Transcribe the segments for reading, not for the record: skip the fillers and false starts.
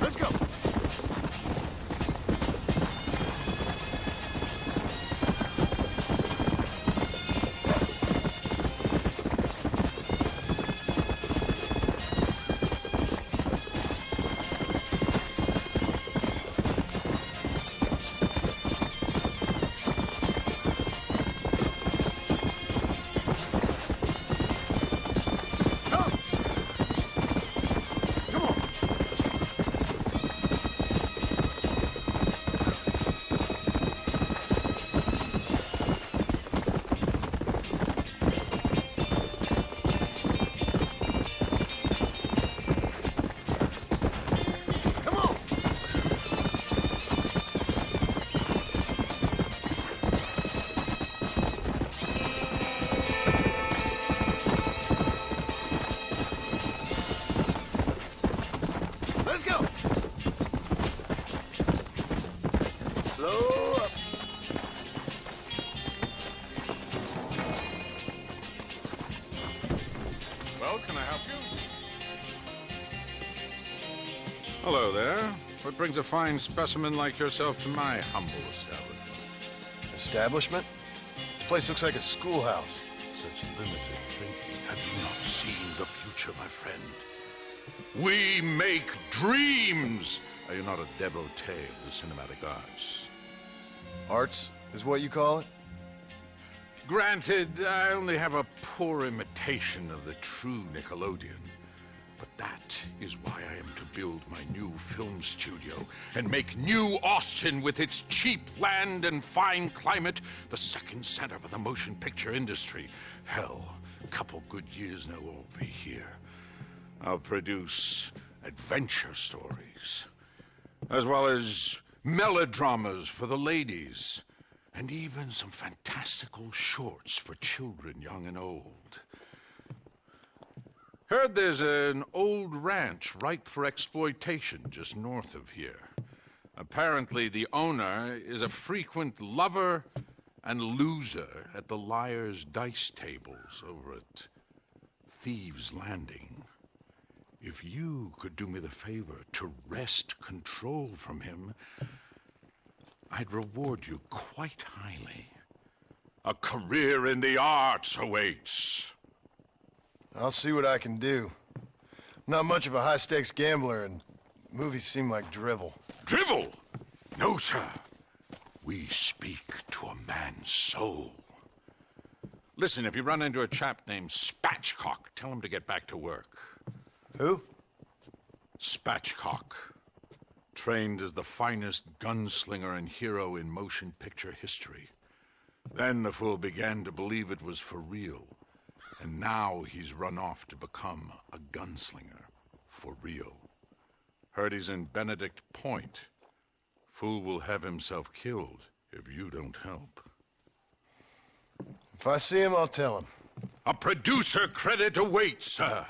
Let's go. Slow up. Well, can I help you? Hello there. What brings a fine specimen like yourself to my humble establishment? Establishment? This place looks like a schoolhouse. Such limited thinking. Have you not seen the future, my friend? We make dreams! Are you not a devotee of the cinematic arts? Arts is what you call it? Granted, I only have a poor imitation of the true Nickelodeon. But that is why I am to build my new film studio and make New Austin, with its cheap land and fine climate, the second center for the motion picture industry. Hell, a couple good years now we'll be here. I'll produce adventure stories, as well as melodramas for the ladies, and even some fantastical shorts for children young and old. Heard there's an old ranch ripe for exploitation just north of here. Apparently the owner is a frequent lover and loser at the Liar's Dice tables over at Thieves' Landing. If you could do me the favor to wrest control from him, I'd reward you quite highly. A career in the arts awaits. I'll see what I can do. I'm not much of a high-stakes gambler, and movies seem like drivel. Drivel? No, sir. We speak to a man's soul. Listen, if you run into a chap named Spatchcock, tell him to get back to work. Who? Spatchcock. Trained as the finest gunslinger and hero in motion picture history. Then the fool began to believe it was for real. And now he's run off to become a gunslinger for real. Heard he's in Benedict Point. Fool will have himself killed if you don't help. If I see him, I'll tell him. A producer credit awaits, sir.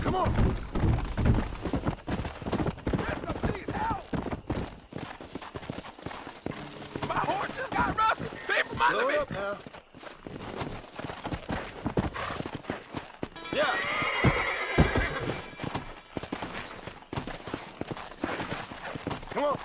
Come on! Please help! My horse just got rusted! People under Load me! up now. Yeah! Come on!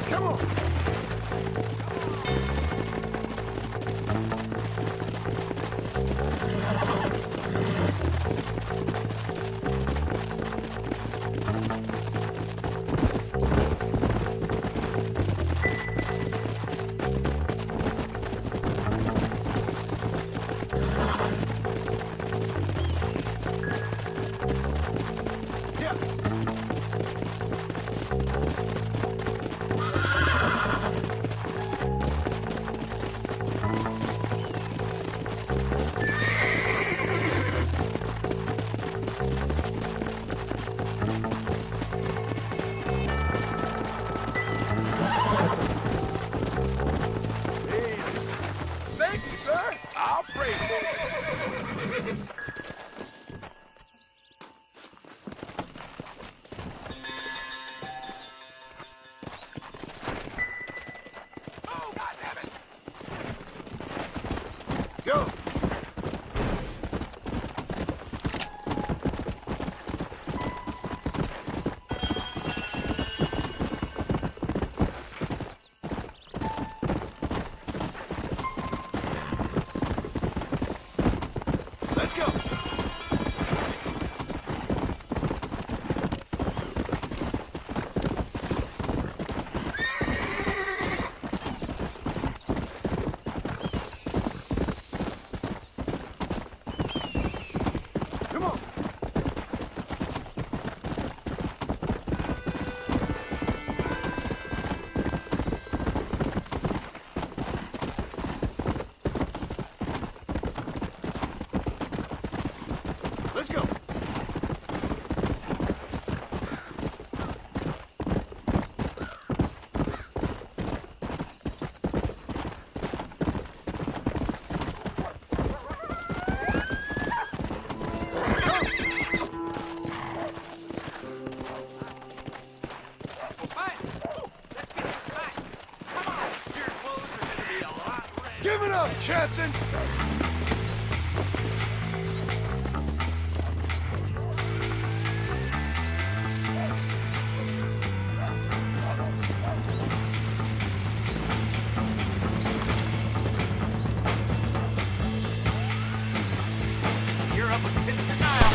Come on! it up, Chesson! You're up against it now.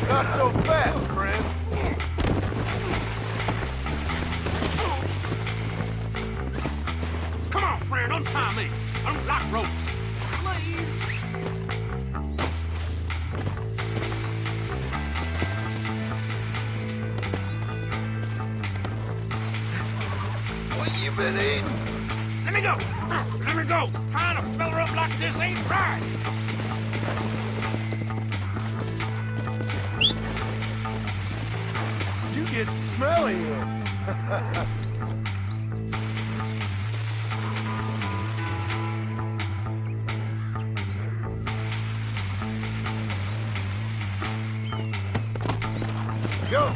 Not so fast, friend. Come on, friend, untie me. I don't like ropes. Please. What you been eating? Let me go. Let me go. Tying a fella up like this ain't right. You get smelly here. Go!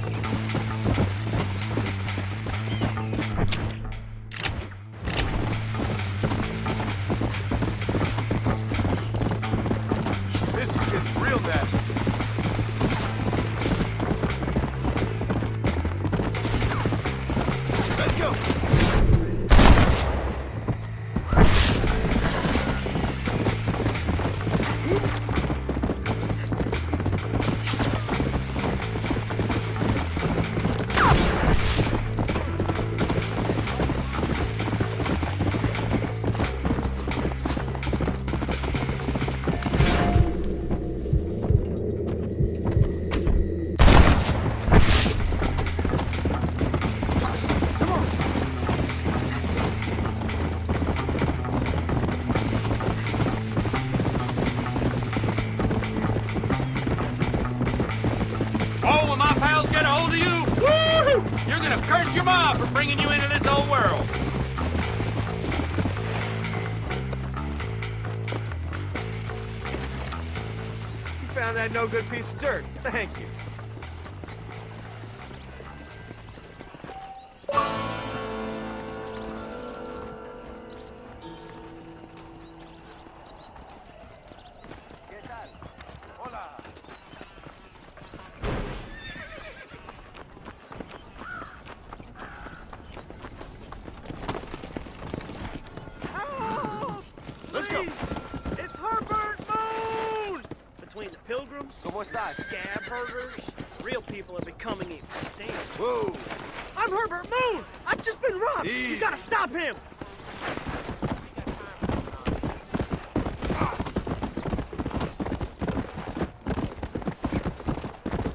gonna curse your mom for bringing you into this old world. You found that no-good piece of dirt. Thank you. Let's go. It's Herbert Moon! Between the pilgrims, scab herders, real people are becoming extinct. Whoa. I'm Herbert Moon! I've just been robbed! Easy. You gotta stop him!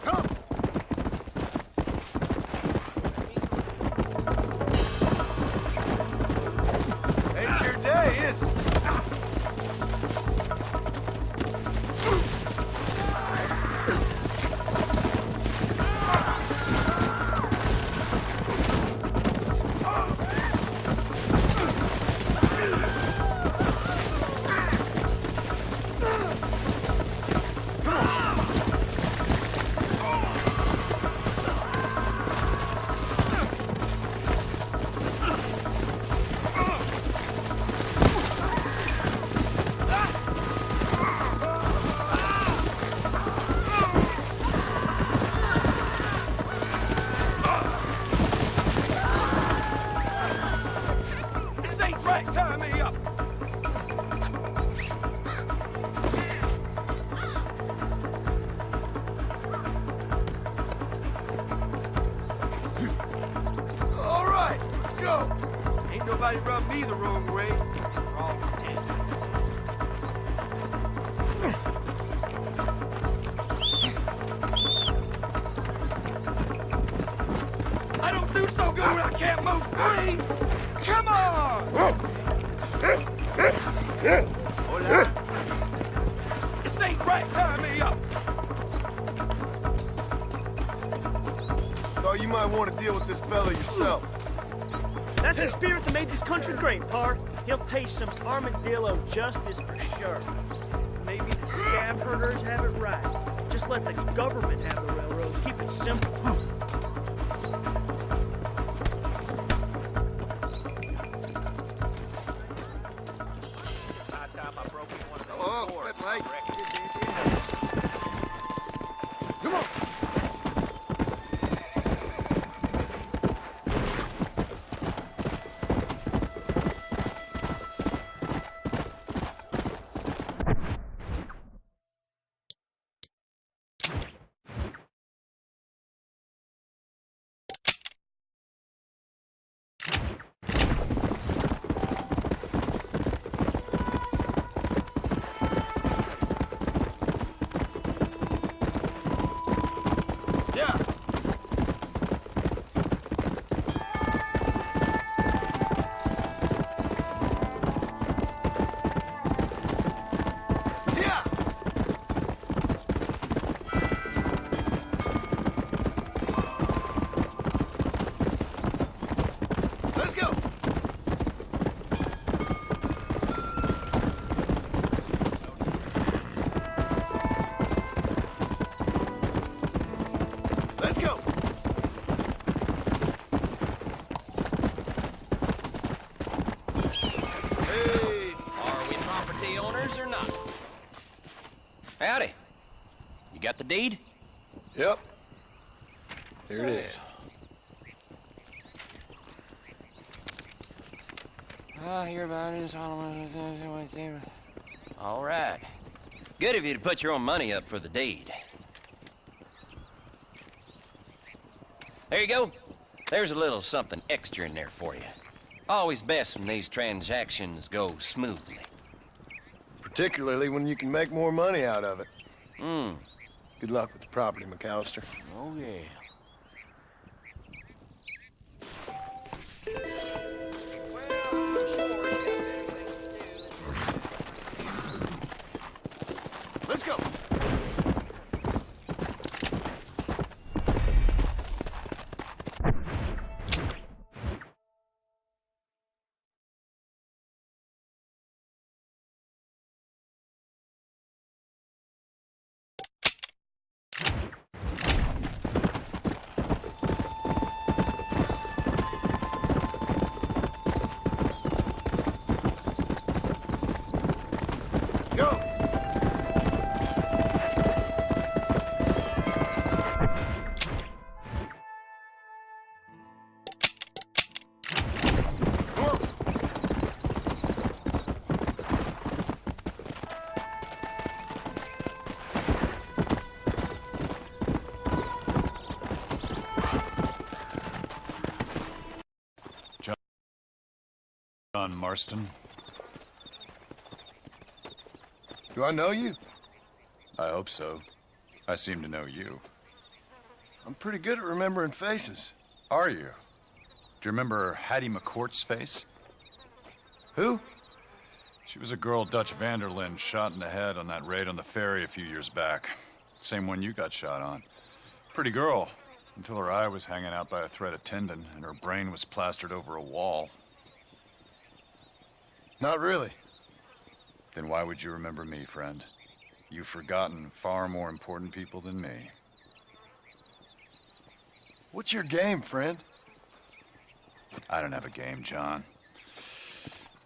Come. Ain't your day, is it? This ain't right! Tie me up! All right, let's go. Ain't nobody rubbed me the wrong way. We're all dead. I don't do so good when I can't move free! Come on! Hola. This ain't right! Tie me up! So you might want to deal with this fella yourself. That's the spirit that made this country great, Par. He'll taste some armadillo justice for sure. Maybe the scab herders have it right. Just let the government have the railroads. Keep it simple. Hello, red light. Come on. Yeah. Yeah. Let's go. Let's go. Hey. Are we property owners or not? Howdy. You got the deed? Yep. Here it is. I hear about it. All right. Good of you to put your own money up for the deed. There you go. There's a little something extra in there for you. Always best when these transactions go smoothly. Particularly when you can make more money out of it. Hmm. Good luck with the property, McAllister. Oh, yeah. Let's go. John Marston. Do I know you? I hope so. I seem to know you. I'm pretty good at remembering faces. Are you? Do you remember Hattie McCourt's face? Who? She was a girl Dutch Vanderlyn shot in the head on that raid on the ferry a few years back. Same one you got shot on. Pretty girl, until her eye was hanging out by a thread of tendon and her brain was plastered over a wall. Not really. Then why would you remember me, friend? You've forgotten far more important people than me. What's your game, friend? I don't have a game, John.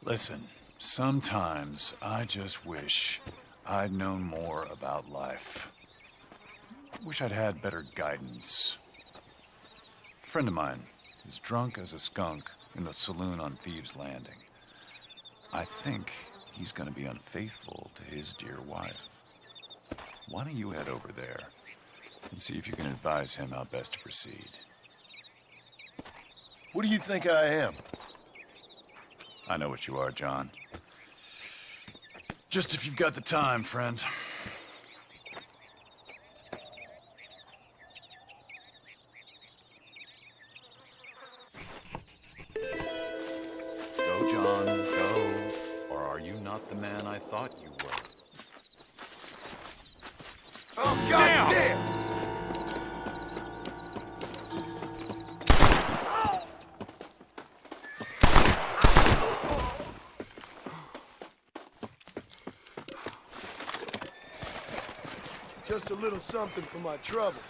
Listen, sometimes I just wish I'd known more about life. Wish I'd had better guidance. A friend of mine is drunk as a skunk in the saloon on Thieves' Landing. I think he's gonna be unfaithful to his dear wife. Why don't you head over there and see if you can advise him how best to proceed? What do you think I am? I know what you are, John. Just if you've got the time, friend. Go, John, go. Or are you not the man I thought you were? Oh, God damn! Just a little something for my troubles.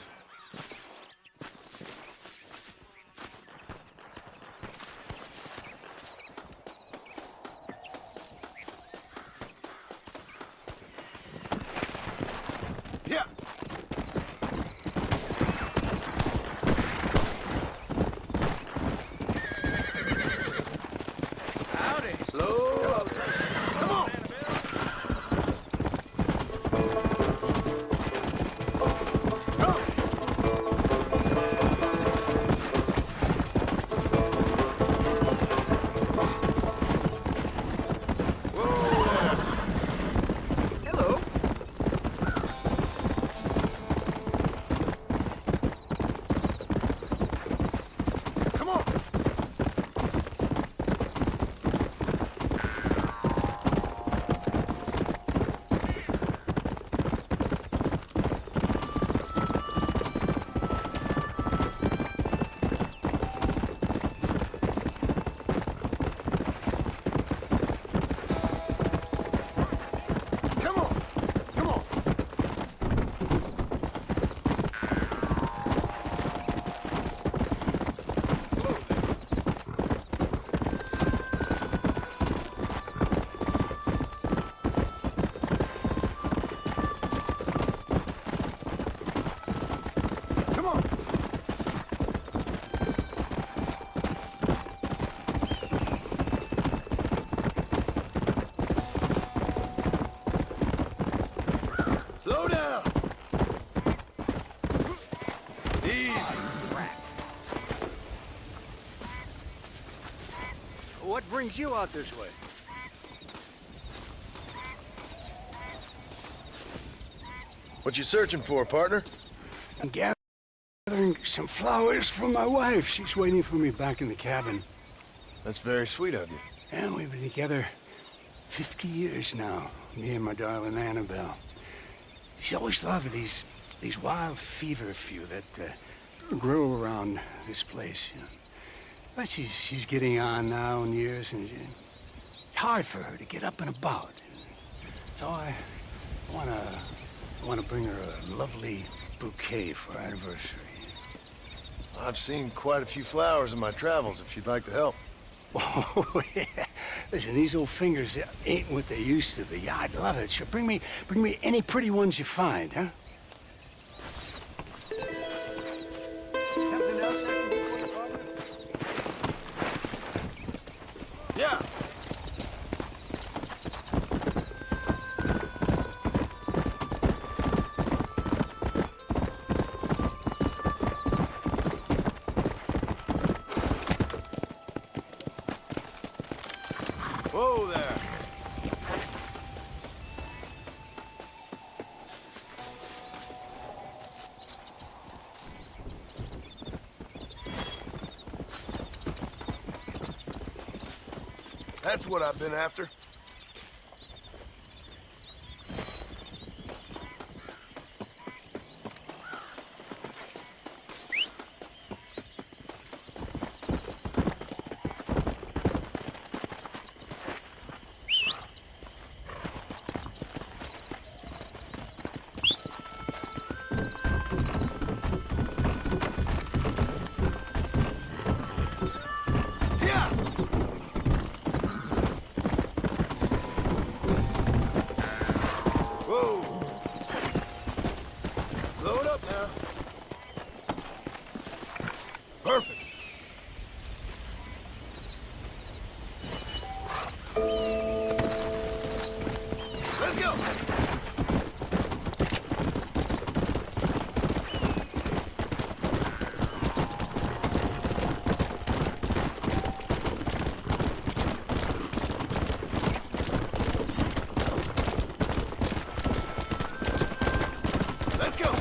Yeah. Howdy. Slow up. Come on. Slow down. Easy. What brings you out this way? What you searching for, partner? I'm gathering some flowers for my wife. She's waiting for me back in the cabin. That's very sweet of you. And we've been together 50 years now, me and my darling Annabelle. She's always loved these wild feverfew that grow around this place. You know. But she's getting on now in years, and it's hard for her to get up and about. So I wanna bring her a lovely bouquet for our anniversary. I've seen quite a few flowers in my travels, if you'd like to help. Oh, yeah. Listen, these old fingers ain't what they used to be. Yeah, I'd love it. Sure, bring me any pretty ones you find, huh? Something else I can do for you, partner? Yeah. Whoa there. That's what I've been after. Perfect. Let's go. Let's go.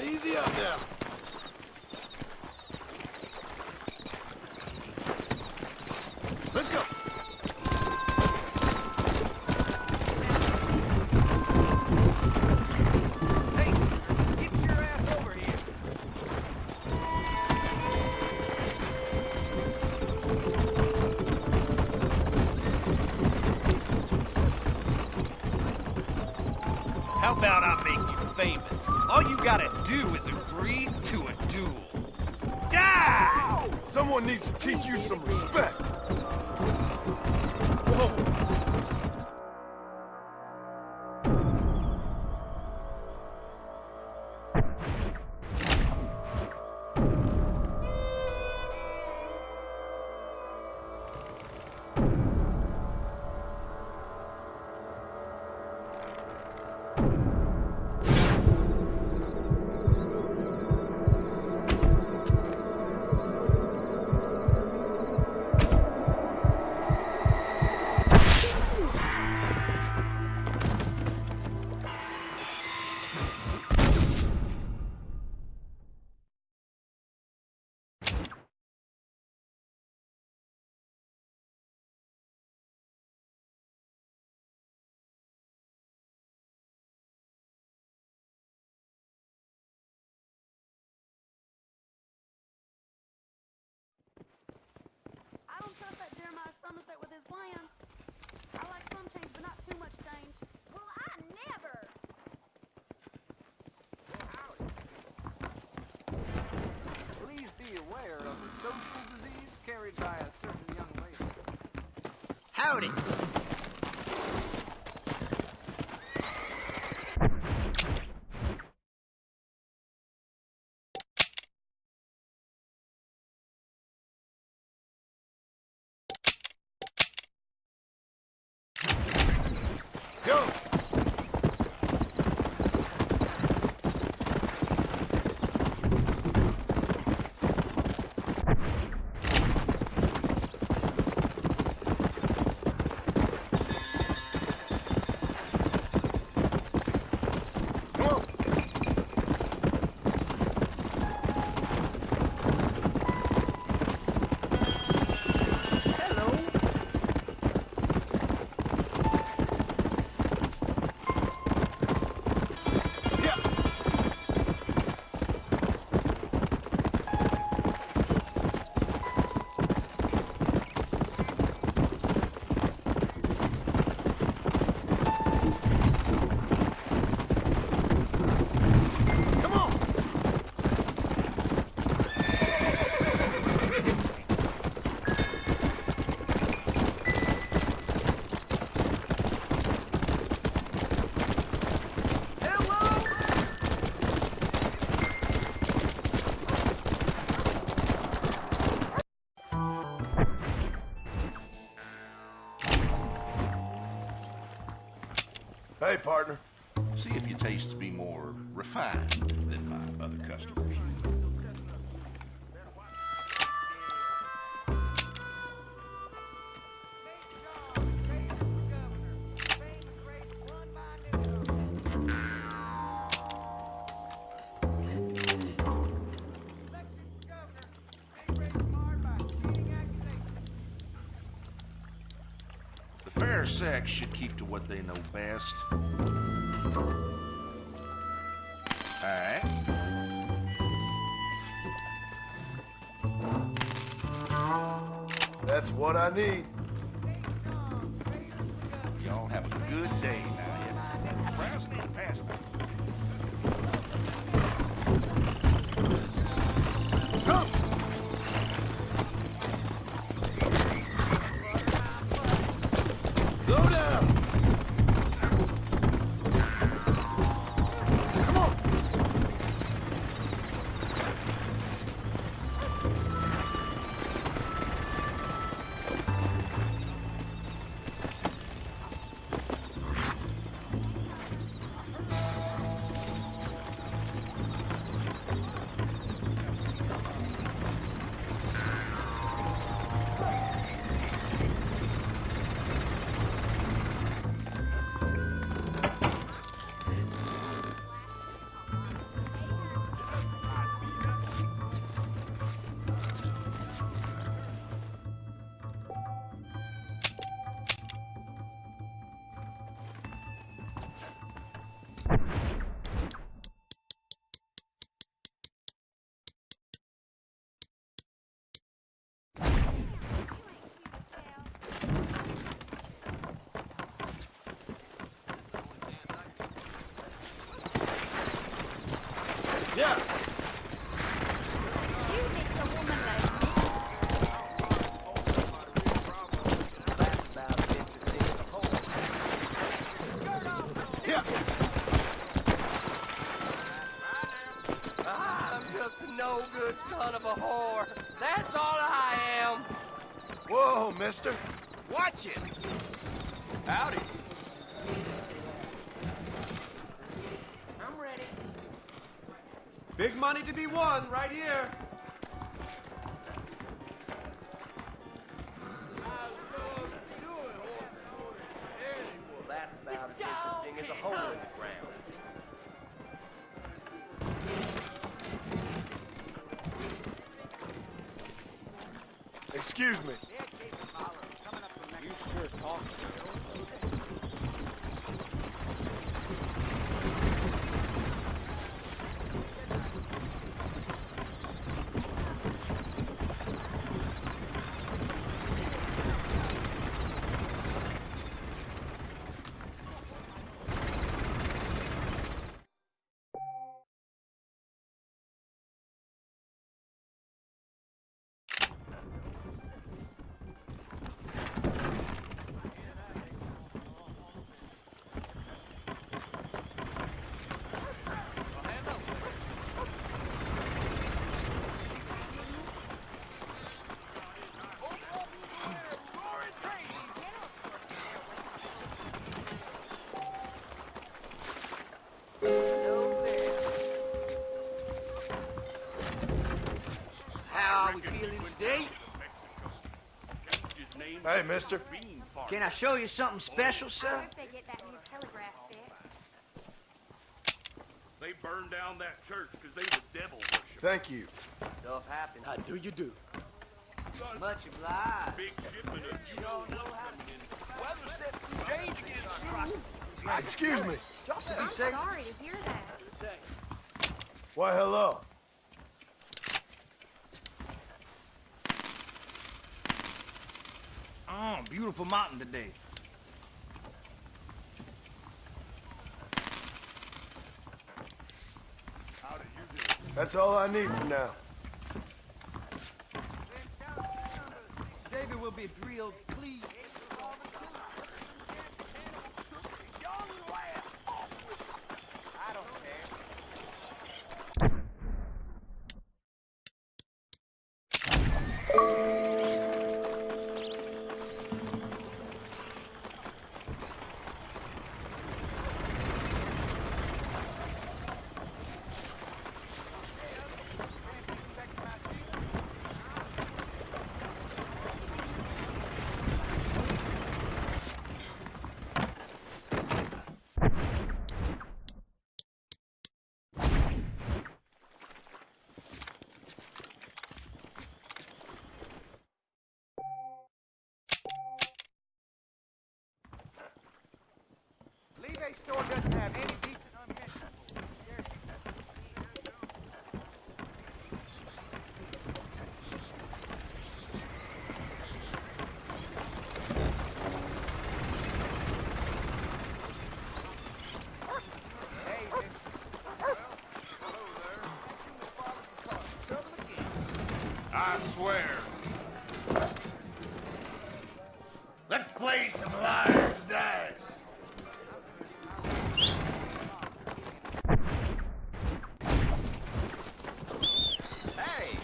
Easy up now. Let's go. Hey, get your ass over here. How about I make you famous? All you gotta do is agree to a duel. Die! Someone needs to teach you some respect. I don't trust that Jeremiah Somerset with his plans. I like some change, but not too much change. Well, I never! Please be aware of the social disease carried by a certain young lady. Howdy! Go. Hey, partner. See if your tastes be more refined than my other customers. The fair sex should keep to what they know best. Alright. That's what I need. Y'all have a good day now. President, pass me. Come! Slow down! Come on! Yeah! You make the woman like Yeah! I'm just a no-good son of a whore. That's all I am. Whoa, mister. Watch it! Howdy. I'm ready. Big money to be won right here. Well, that's about as interesting as a hole in the ground. Excuse me. You sure talk. How are we feeling today? Hey, mister. Can I show you something special, I sir? hope they get that new telegraph fixed. They burned down that church because they were devil worshippers. Thank you. Stuff happens. How do you do? Much obliged. Big shipment of You don't know how weather set to change again soon. Excuse me. Just to I'm be safe. sorry to hear that. Why, hello. Oh, beautiful mountain today. That's all I need for now. David will be drilled, please. there! Let's play some liar's dice. Hey!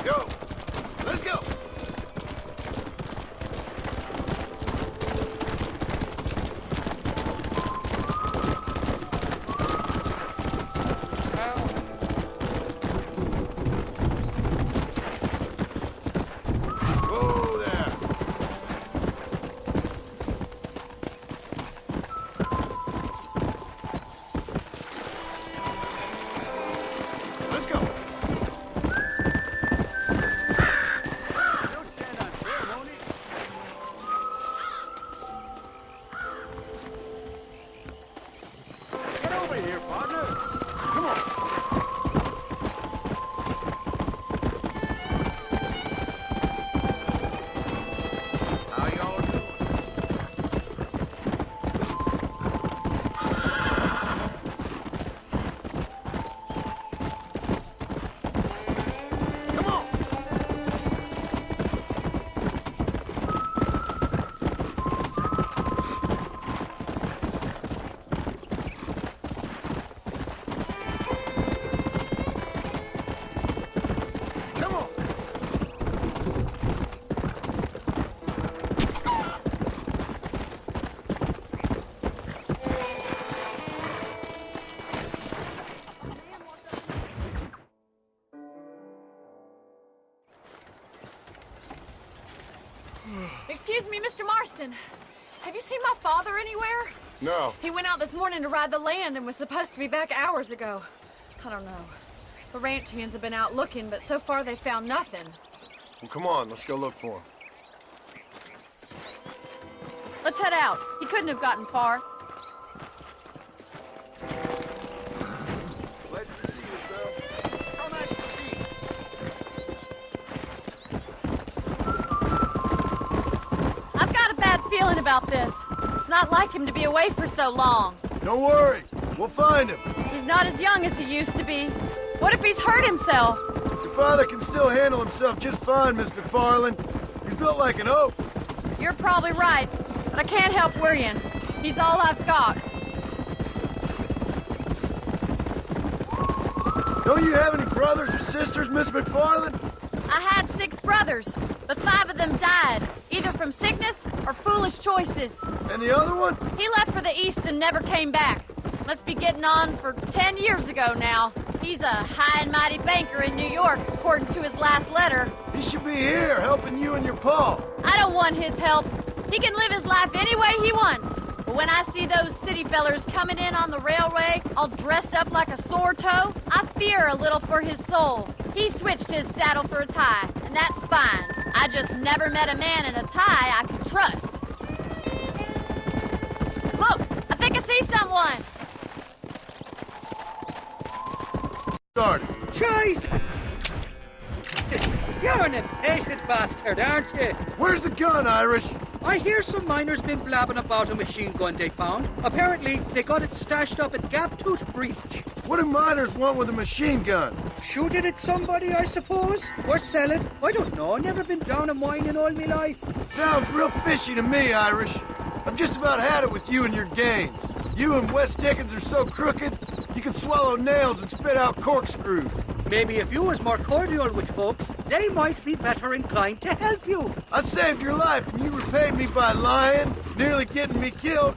Go! Let's go! Whoa there! Let's go! Get over here, partner. Come on. How y'all doing? Come on! Come on! Excuse me, Mr. Marston. Have you seen my father anywhere? No. He went out this morning to ride the land and was supposed to be back hours ago. I don't know. The ranch hands have been out looking, but so far they found nothing. Well, come on, let's go look for him. Let's head out. He couldn't have gotten far. Glad to see you, Bill. So nice to see you. I've got a bad feeling about this. It's not like him to be away for so long. Don't worry, we'll find him. He's not as young as he used to be. What if he's hurt himself? Your father can still handle himself just fine, Miss McFarland. He's built like an oak. You're probably right, but I can't help worrying. He's all I've got. Don't you have any brothers or sisters, Miss McFarland? I had 6 brothers, but 5 of them died, either from sickness or foolish choices. And the other one? He left for the east and never came back. Must be getting on for 10 years ago now. He's a high and mighty banker in New York, according to his last letter. He should be here, helping you and your pa. I don't want his help. He can live his life any way he wants. But when I see those city fellers coming in on the railway, all dressed up like a sore toe, I fear a little for his soul. He switched his saddle for a tie, and that's fine. I just never met a man in a tie I could trust. Look, I think I see someone. Started. Choice! You're an impatient bastard, aren't you? Where's the gun, Irish? I hear some miners been blabbing about a machine gun they found. Apparently, they got it stashed up at Gaptooth Breach. What do miners want with a machine gun? Shoot it at somebody, I suppose? Or sell it? I don't know. Never been down a mine in all my life. Sounds real fishy to me, Irish. I've just about had it with you and your games. You and Wes Dickens are so crooked, you can swallow nails and spit out corkscrews. Maybe if you was more cordial with folks, they might be better inclined to help you. I saved your life and you repaid me by lying, nearly getting me killed.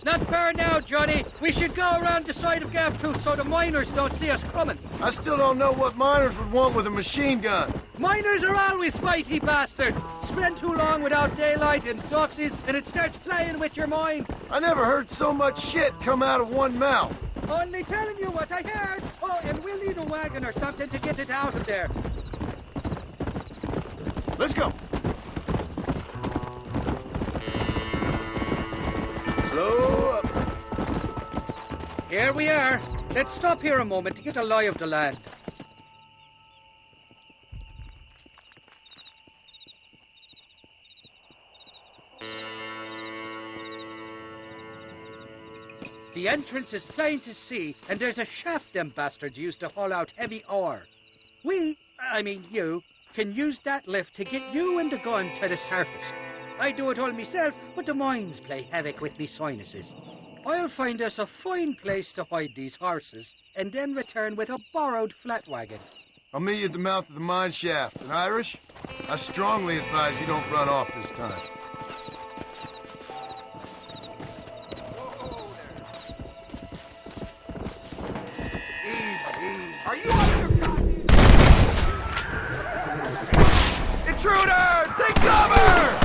Not far now, Johnny. We should go around the side of Gaptooth so the miners don't see us coming. I still don't know what miners would want with a machine gun. Miners are always fighty bastards. Spend too long without daylight and doxies and it starts playing with your mind. I never heard so much shit come out of one mouth. Only telling you what I heard. Oh, and we'll need a wagon or something to get it out of there. Let's go. Slow up. Here we are. Let's stop here a moment to get a lie of the land. The entrance is plain to see, and there's a shaft them bastards used to haul out heavy ore. I mean you, can use that lift to get you and the gun to the surface. I do it all myself, but the mines play havoc with me sinuses. I'll find us a fine place to hide these horses, and then return with a borrowed flat wagon. I'll meet you at the mouth of the mine shaft. And Irish, I strongly advise you don't run off this time. Are you on your goddamn... Intruder! Take cover!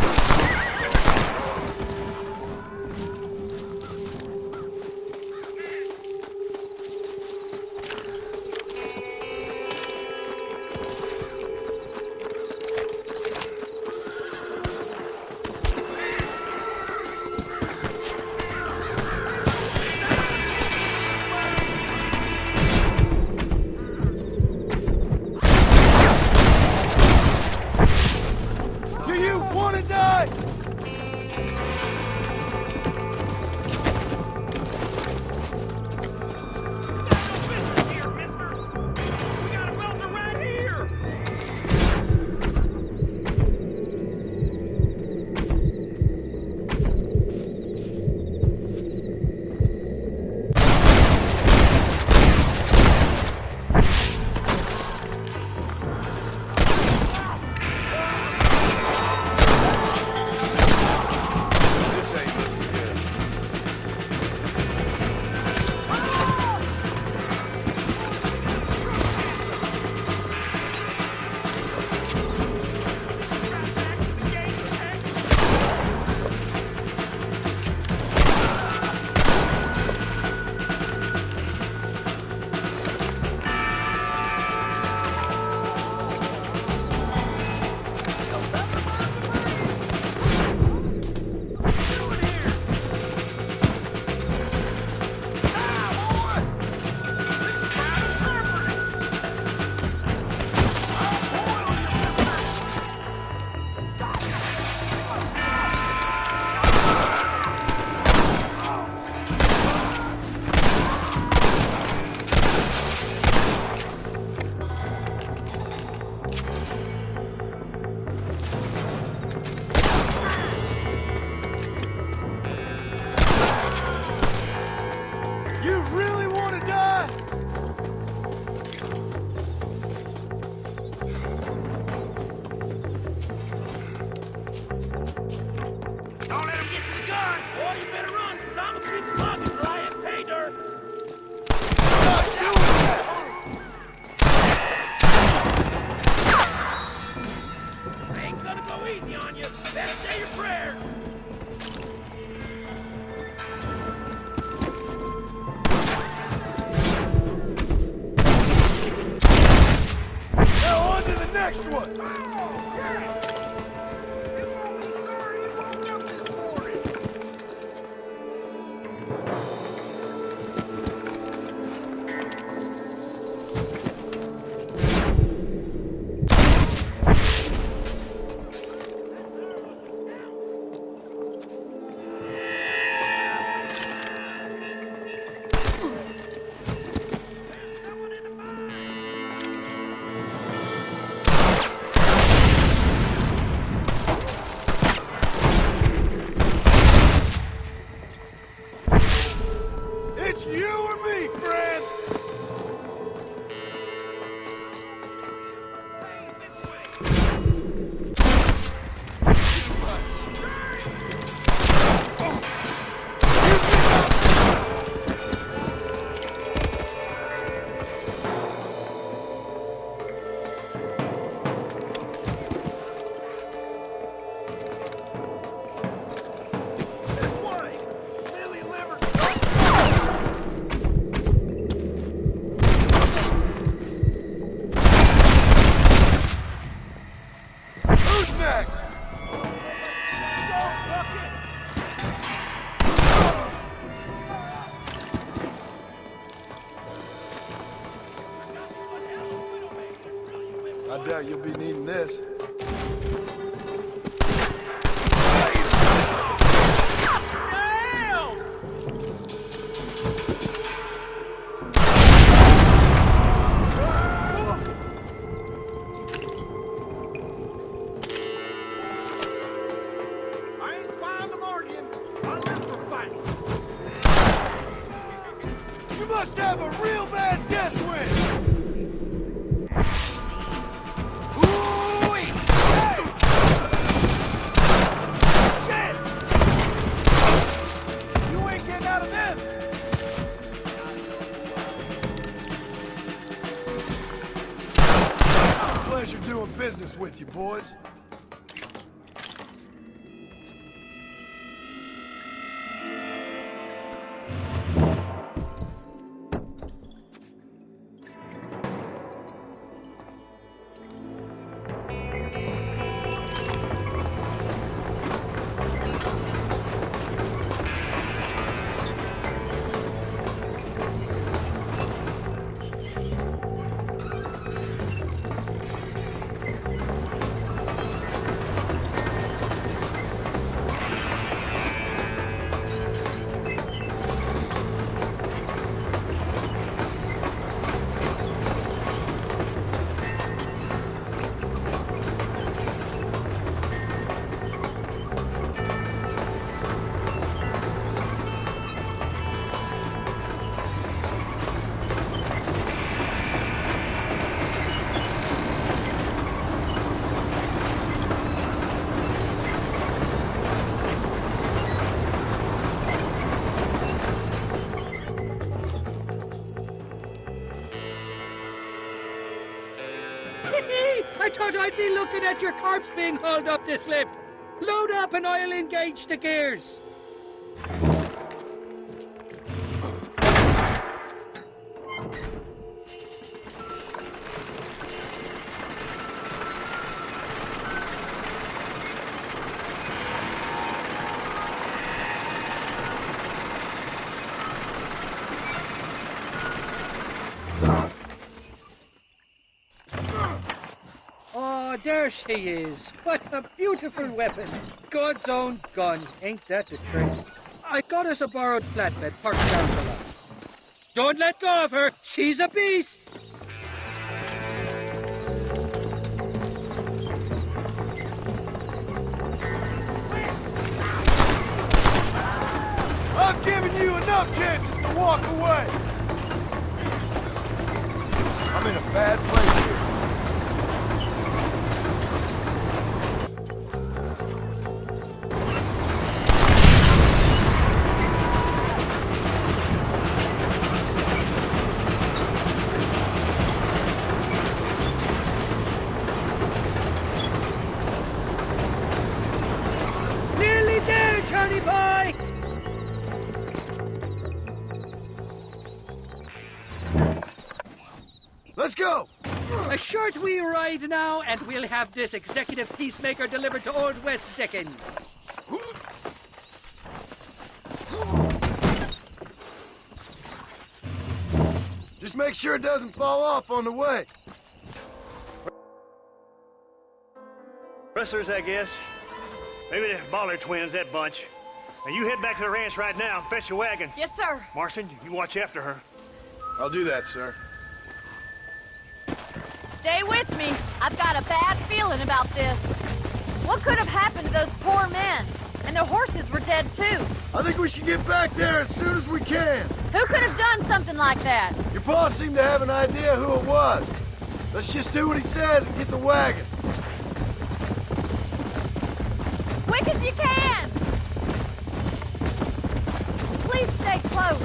I doubt you'll be needing this. Must have a real bad death wish! Ooh-wee! Hey! Shit! You ain't getting out of this! Pleasure doing business with you, boys. I thought I'd be looking at your corpse being hauled up this lift. Load up and I'll engage the gears. There she is. What a beautiful weapon. God's own gun. Ain't that the trick? I got us a borrowed flatbed parked down the line. Don't let go of her. She's a beast. I've given you enough chances to walk away. I'm in a bad place here. Let's go! A short wee ride now, and we'll have this executive peacemaker delivered to Old West Dickens. Just make sure it doesn't fall off on the way. Rustlers, I guess. Maybe the Bollard twins, that bunch. Now you head back to the ranch right now and fetch your wagon. Yes, sir. Marston, you watch after her. I'll do that, sir. Stay with me. I've got a bad feeling about this. What could have happened to those poor men? And their horses were dead, too. I think we should get back there as soon as we can. Who could have done something like that? Your boss seemed to have an idea who it was. Let's just do what he says and get the wagon. Quick as you can! Please stay close.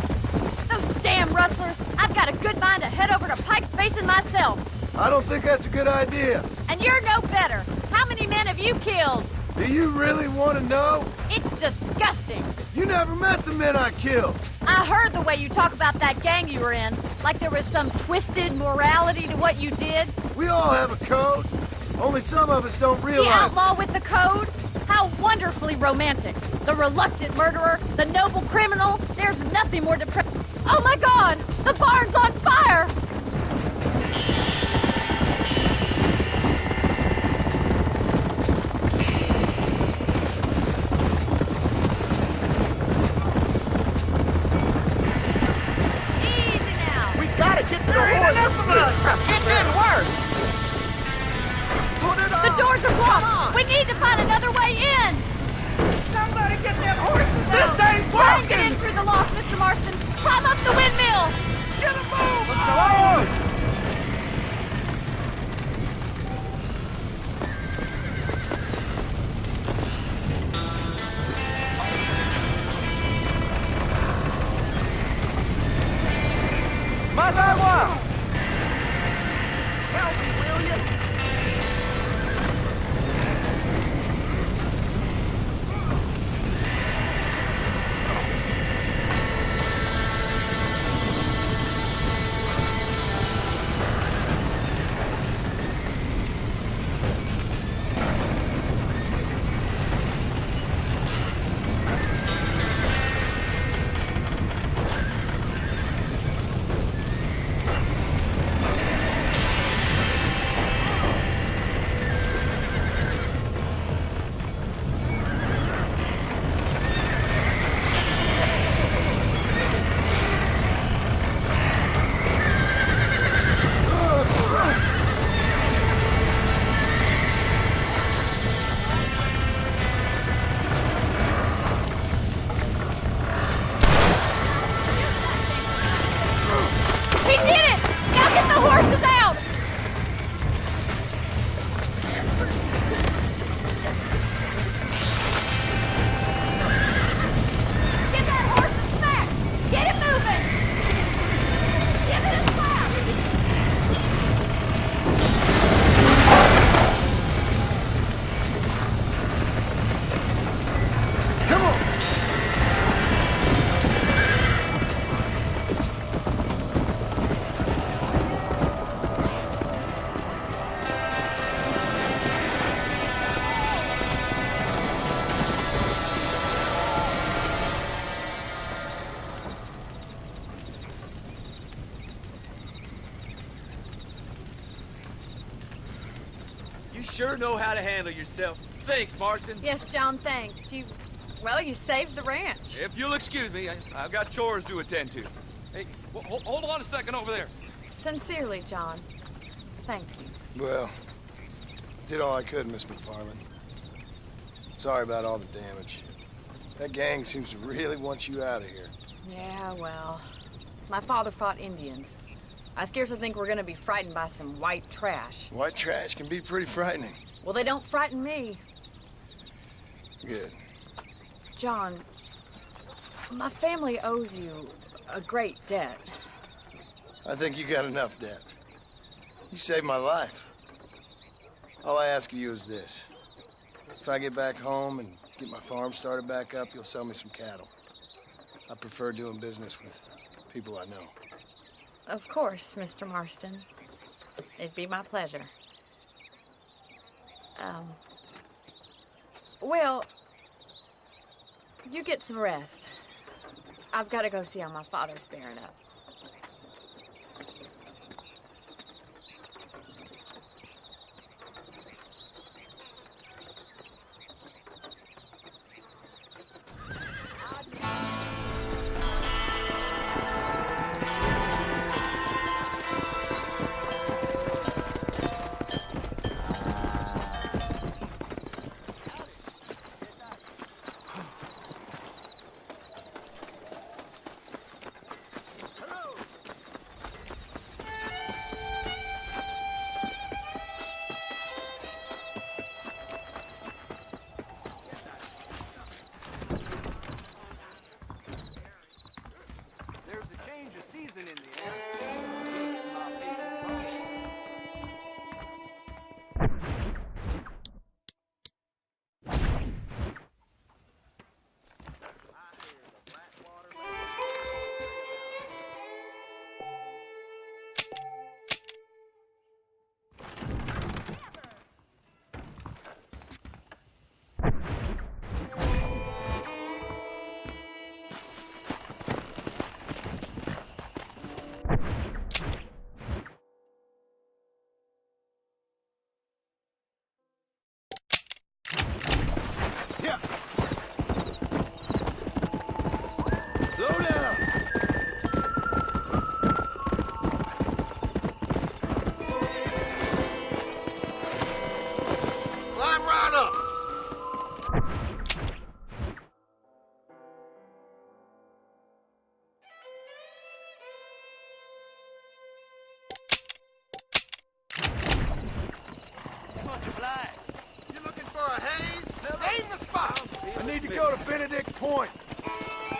Those damn rustlers. I've got a good mind to head over to Pike's Basin myself. I don't think that's a good idea. And you're no better. How many men have you killed? Do you really want to know? It's disgusting. You never met the men I killed. I heard the way you talk about that gang you were in, like there was some twisted morality to what you did. We all have a code. Only some of us don't realize. The outlaw with the code? How wonderfully romantic. The reluctant murderer, the noble criminal. There's nothing more depressing. Oh my God! The barn's on fire! enough of us! It's getting worse! The doors are blocked! We need to find another way in! Somebody get them horses out! This ain't Try and working! get in through the loft, Mr. Marston! Climb up the windmill! Get a move! Let's go on! Mas água! Help me, will you? We did it! Now get the horses out! Get that horse a smack! Get it moving! Give it a slap! Come on! You sure know how to handle yourself. Thanks, Marston. Yes, John, thanks. You saved the ranch. If you'll excuse me, I've got chores to attend to. Hey, hold on a second over there. Sincerely, John. Thank you. Well, did all I could, Miss McFarland. Sorry about all the damage. That gang seems to really want you out of here. Yeah, well, my father fought Indians. I scarcely think we're gonna be frightened by some white trash. White trash can be pretty frightening. Well, they don't frighten me. Good. John, my family owes you a great debt. I think you got enough debt. You saved my life. All I ask of you is this. If I get back home and get my farm started back up, you'll sell me some cattle. I prefer doing business with people I know. Of course, Mr. Marston. It'd be my pleasure. Well, you get some rest. I've got to go see how my father's bearing up. go to Benedict Point.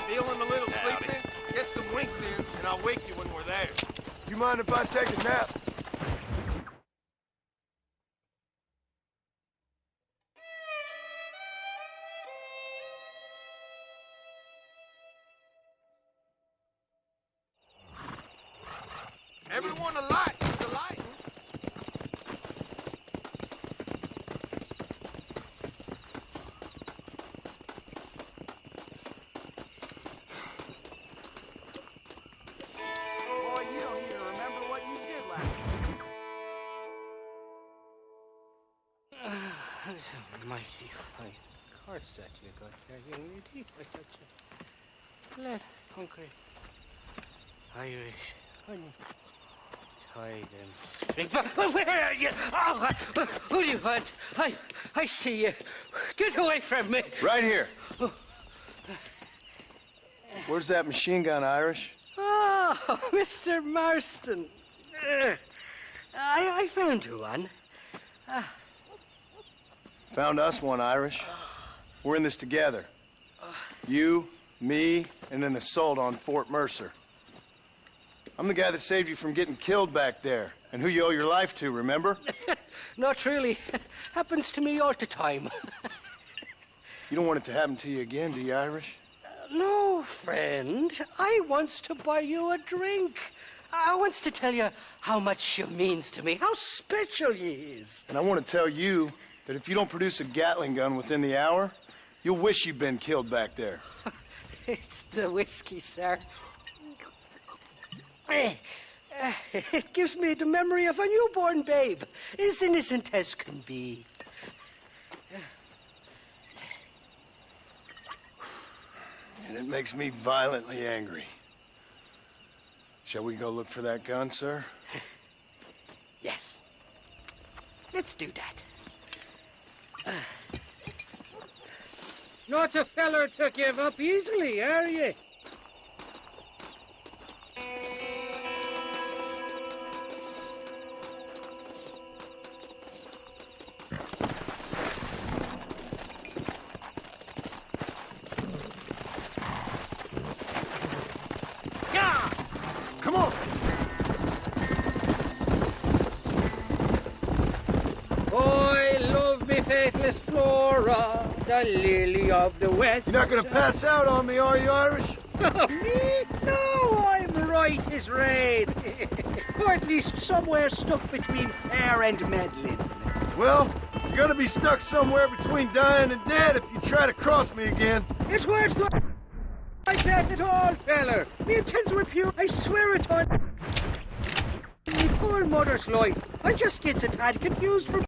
Feeling a little sleepy? Get some winks in, and I'll wake you when we're there. You mind if I take a nap? Everyone alight! It's alight! Boy, you don't even remember what you did last Mighty fine cards that you got there, young lady. I got you. Let hungry Irish honey. Tie them. Drink. Where are you? Oh, who do you want? I see you. Get away from me. Right here. Where's that machine gun, Irish? Oh, Mr. Marston. I found you one. Found us one, Irish. We're in this together. You, me, and an assault on Fort Mercer. I'm the guy that saved you from getting killed back there, and who you owe your life to, remember? Not really. Happens to me all the time. You don't want it to happen to you again, do you, Irish? No, friend. I wants to buy you a drink. I wants to tell you how much you means to me, how special you is. And I want to tell you that if you don't produce a Gatling gun within the hour, you'll wish you'd been killed back there. It's the whiskey, sir. It gives me the memory of a newborn babe, as innocent as can be. And it makes me violently angry. Shall we go look for that gun, sir? Yes. Let's do that. Not a feller to give up easily, are you? Come on! I love me faithless Flora, the lily of the West. You're not gonna pass out on me, are you, Irish? Me? No, I'm right as rain. Or at least somewhere stuck between fair and meddling. Well, you're gonna be stuck somewhere between dying and dead if you try to cross me again. It's worth going like that at all, feller. Me intents were pure, I swear it on me poor mother's life. I just gets a tad confused from...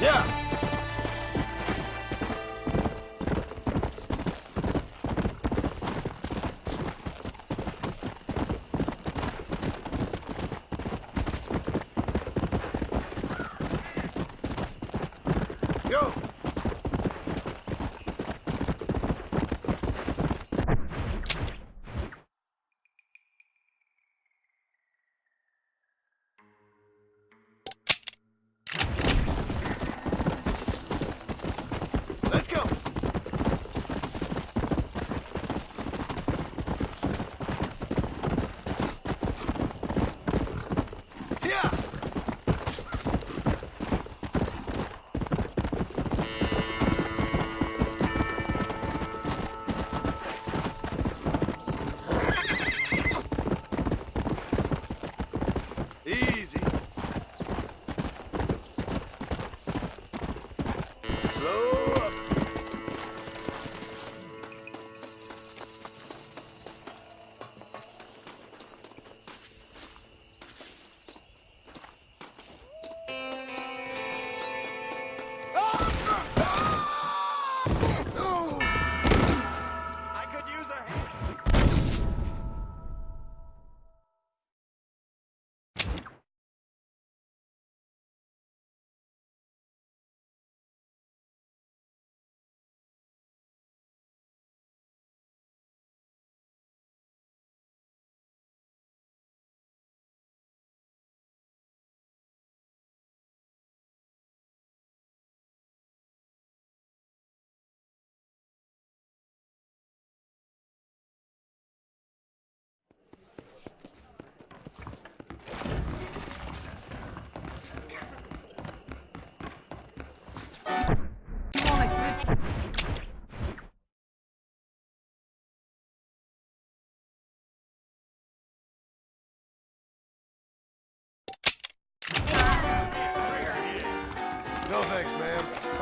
Yeah. Go. Let's go. Yeah.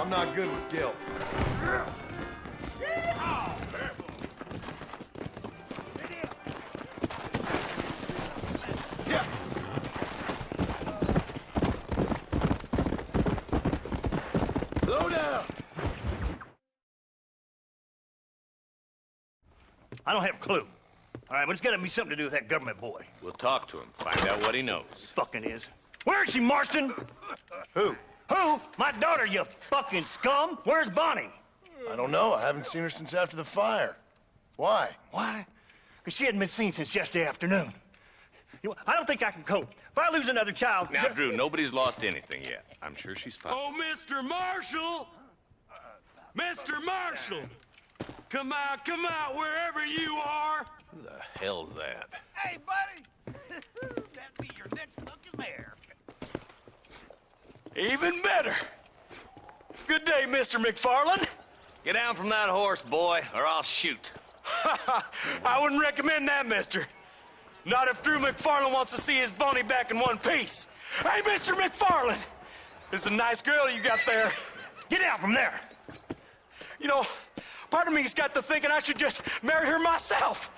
I'm not good with guilt. Slow down! I don't have a clue. All right, but it's gotta be something to do with that government boy. We'll talk to him, find out what he knows. Fucking is. Where is she, Marston? Who? Who? My daughter, you fucking scum! Where's Bonnie? I don't know. I haven't seen her since after the fire. Why? Why? Because she hadn't been seen since yesterday afternoon. You know, I don't think I can cope. If I lose another child... Now, Drew, nobody's lost anything yet. I'm sure she's fine. Oh, Mr. Marshall! Mr. Marshall! Come out, wherever you are! Who the hell's that? Hey, buddy! That'd be your next fucking mayor. Even better. Good day, Mr. McFarland. Get down from that horse, boy, or I'll shoot. I wouldn't recommend that, mister. Not if Drew McFarland wants to see his Bonnie back in one piece. Hey, Mr. McFarland! This is a nice girl you got there. Get out from there! You know, part of me's got to thinking I should just marry her myself.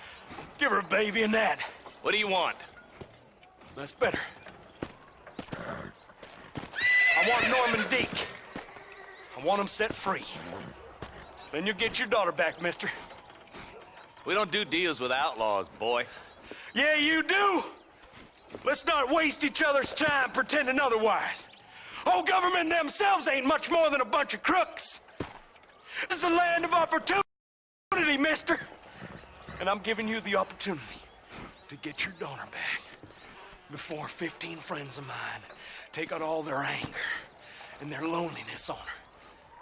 Give her a baby and that. What do you want? That's better. I want Norman Deek. I want him set free. Then you'll get your daughter back, mister. We don't do deals with outlaws, boy. Yeah, you do. Let's not waste each other's time pretending otherwise. Oh, government themselves ain't much more than a bunch of crooks. This is the land of opportunity, mister. And I'm giving you the opportunity to get your daughter back before 15 friends of mine take out all their anger and their loneliness on her.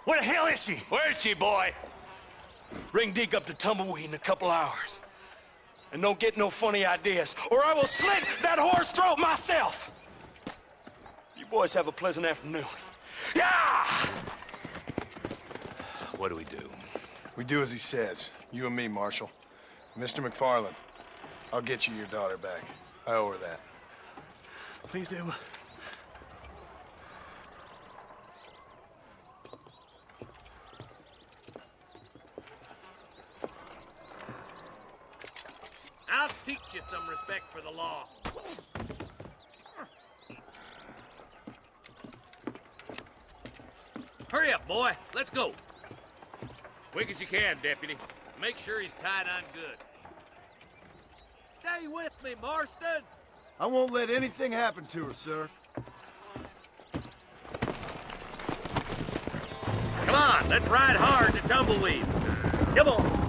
Where the hell is she? Where is she, boy? Bring Deke up to Tumbleweed in a couple hours. And don't get no funny ideas, or I will slit that horse throat myself. You boys have a pleasant afternoon. Yeah! What do we do? We do as he says. You and me, Marshal. Mr. McFarland, I'll get you your daughter back. I owe her that. Please do. I'll teach you some respect for the law. Hurry up, boy. Let's go. Quick as you can, Deputy. Make sure he's tied on good. Stay with me, Marston. I won't let anything happen to her, sir. Come on, let's ride hard to Tumbleweed. Come on.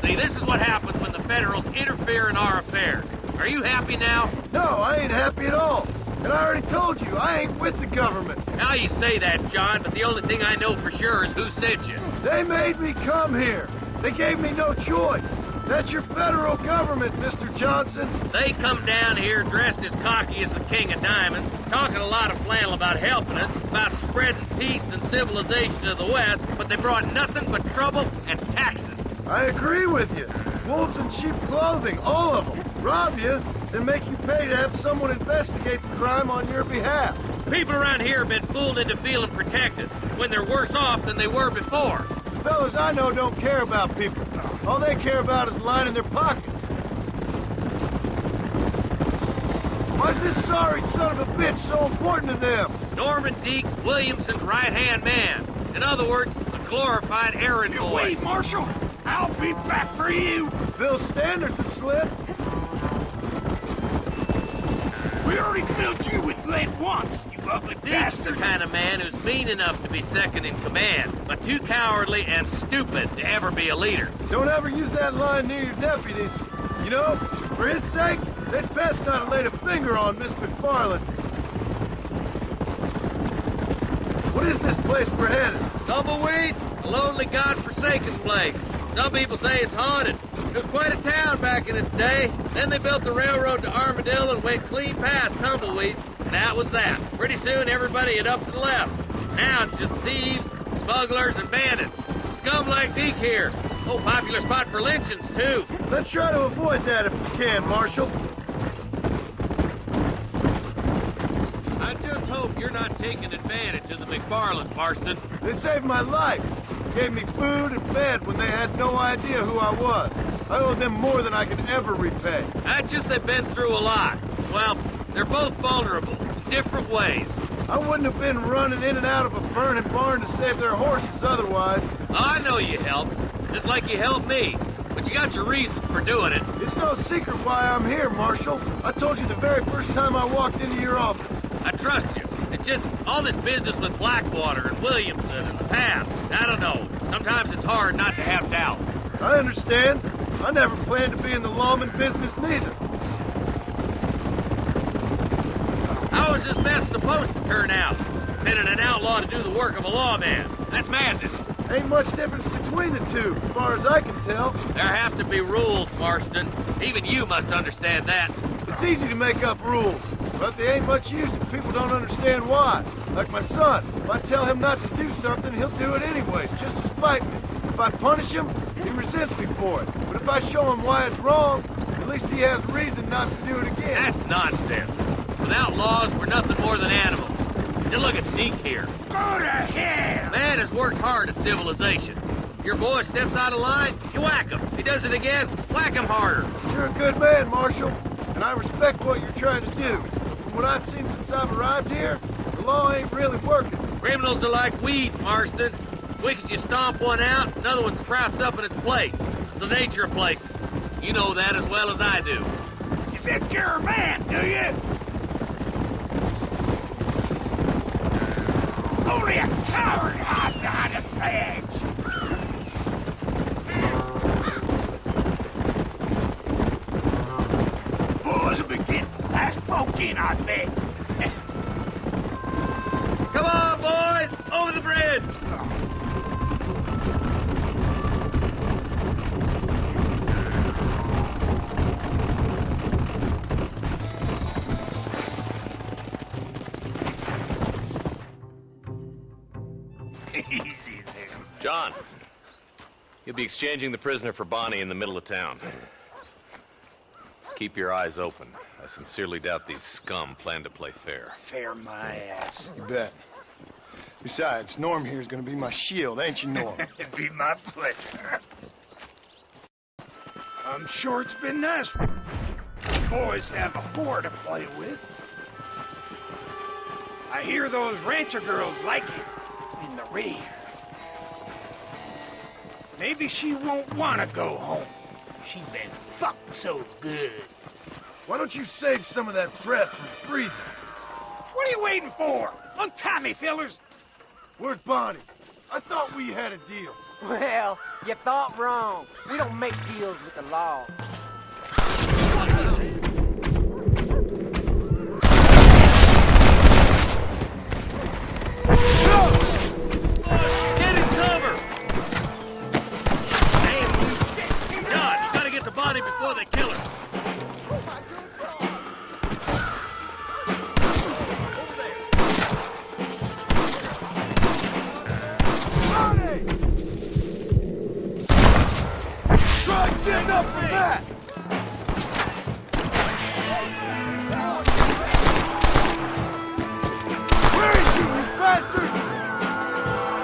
See, this is what happens when the Federals interfere in our affairs. Are you happy now? No, I ain't happy at all. And I already told you, I ain't with the government. Now you say that, John, but the only thing I know for sure is who sent you. They made me come here. They gave me no choice. That's your federal government, Mr. Johnson. They come down here dressed as cocky as the King of Diamonds, talking a lot of flannel about helping us, about spreading peace and civilization to the West, but they brought nothing but trouble and taxes. I agree with you. Wolves in sheep clothing, all of them. Rob you, then make you pay to have someone investigate the crime on your behalf. People around here have been fooled into feeling protected when they're worse off than they were before. The fellas I know don't care about people. All they care about is lining their pockets. Why's this sorry son of a bitch so important to them? Norman Deek, Williamson's right-hand man. In other words, a glorified errand boy. Wait, Marshal! I'll be back for you! Bill's standards have slipped. We already filled you with lead once, you ugly Deek's bastard! the kind of man who's mean enough to be second in command, but too cowardly and stupid to ever be a leader. Don't ever use that line near your deputies. You know, for his sake, they'd best not have laid a finger on Miss McFarland. What is this place we're headed? Tumbleweed, a lonely, god-forsaken place. Some people say it's haunted. It was quite a town back in its day. Then they built the railroad to Armadillo and went clean past Tumbleweed. And that was that. Pretty soon, everybody had up to the left. Now it's just thieves, smugglers, and bandits. Scum like Deke here. Oh, popular spot for lynchings, too. Let's try to avoid that if we can, Marshal. I just hope you're not taking advantage of the McFarlands, Marston. They saved my life. Gave me food and bed when they had no idea who I was. I owe them more than I could ever repay. That's just they've been through a lot. Well, they're both vulnerable, in different ways. I wouldn't have been running in and out of a burning barn to save their horses otherwise. I know you helped, just like you helped me. But you got your reasons for doing it. It's no secret why I'm here, Marshal. I told you the very first time I walked into your office. I trust you. It's just all this business with Blackwater and Williamson and the past. I don't know. Sometimes it's hard not to have doubts. I understand. I never planned to be in the lawman business neither. How is this mess supposed to turn out? Sending an outlaw to do the work of a lawman. That's madness. Ain't much difference between the two, as far as I can tell. There have to be rules, Marston. Even you must understand that. It's easy to make up rules, but they ain't much use if people don't understand why. Like my son. If I tell him not to do something, he'll do it anyways, just to spite me. If I punish him, he resents me for it. But if I show him why it's wrong, at least he has reason not to do it again. That's nonsense. Without laws, we're nothing more than animals. You look at Deke here. Go to hell! Man has worked hard at civilization. Your boy steps out of line, you whack him. He does it again, whack him harder. You're a good man, Marshal, and I respect what you're trying to do. From what I've seen since I've arrived here, the law ain't really working. Criminals are like weeds, Marston. Quick as you stomp one out, another one sprouts up in its place. It's the nature of places. You know that as well as I do. You think you're a man, do you? Only a coward hides behind a badge. Boys will be getting the last poke in, I bet. Come on, boys! Over the bridge! Easy there. John, you'll be exchanging the prisoner for Bonnie in the middle of town. Keep your eyes open. I sincerely doubt these scum plan to play fair. Fair my ass. You bet. Besides, Norm here's gonna be my shield, ain't you, Norm? It'd be my pleasure. I'm sure it's been nice for boys to have a whore to play with. I hear those rancher girls like it in the rear. Maybe she won't want to go home. She's been fucked so good. Why don't you save some of that breath for breathing? What are you waiting for? Untie me, fellers. Where's Bonnie? I thought we had a deal. Well, you thought wrong. We don't make deals with the law. Get in cover! Damn, John, you gotta get the body before they kill her. Try getting up from that! Where is she, you bastard?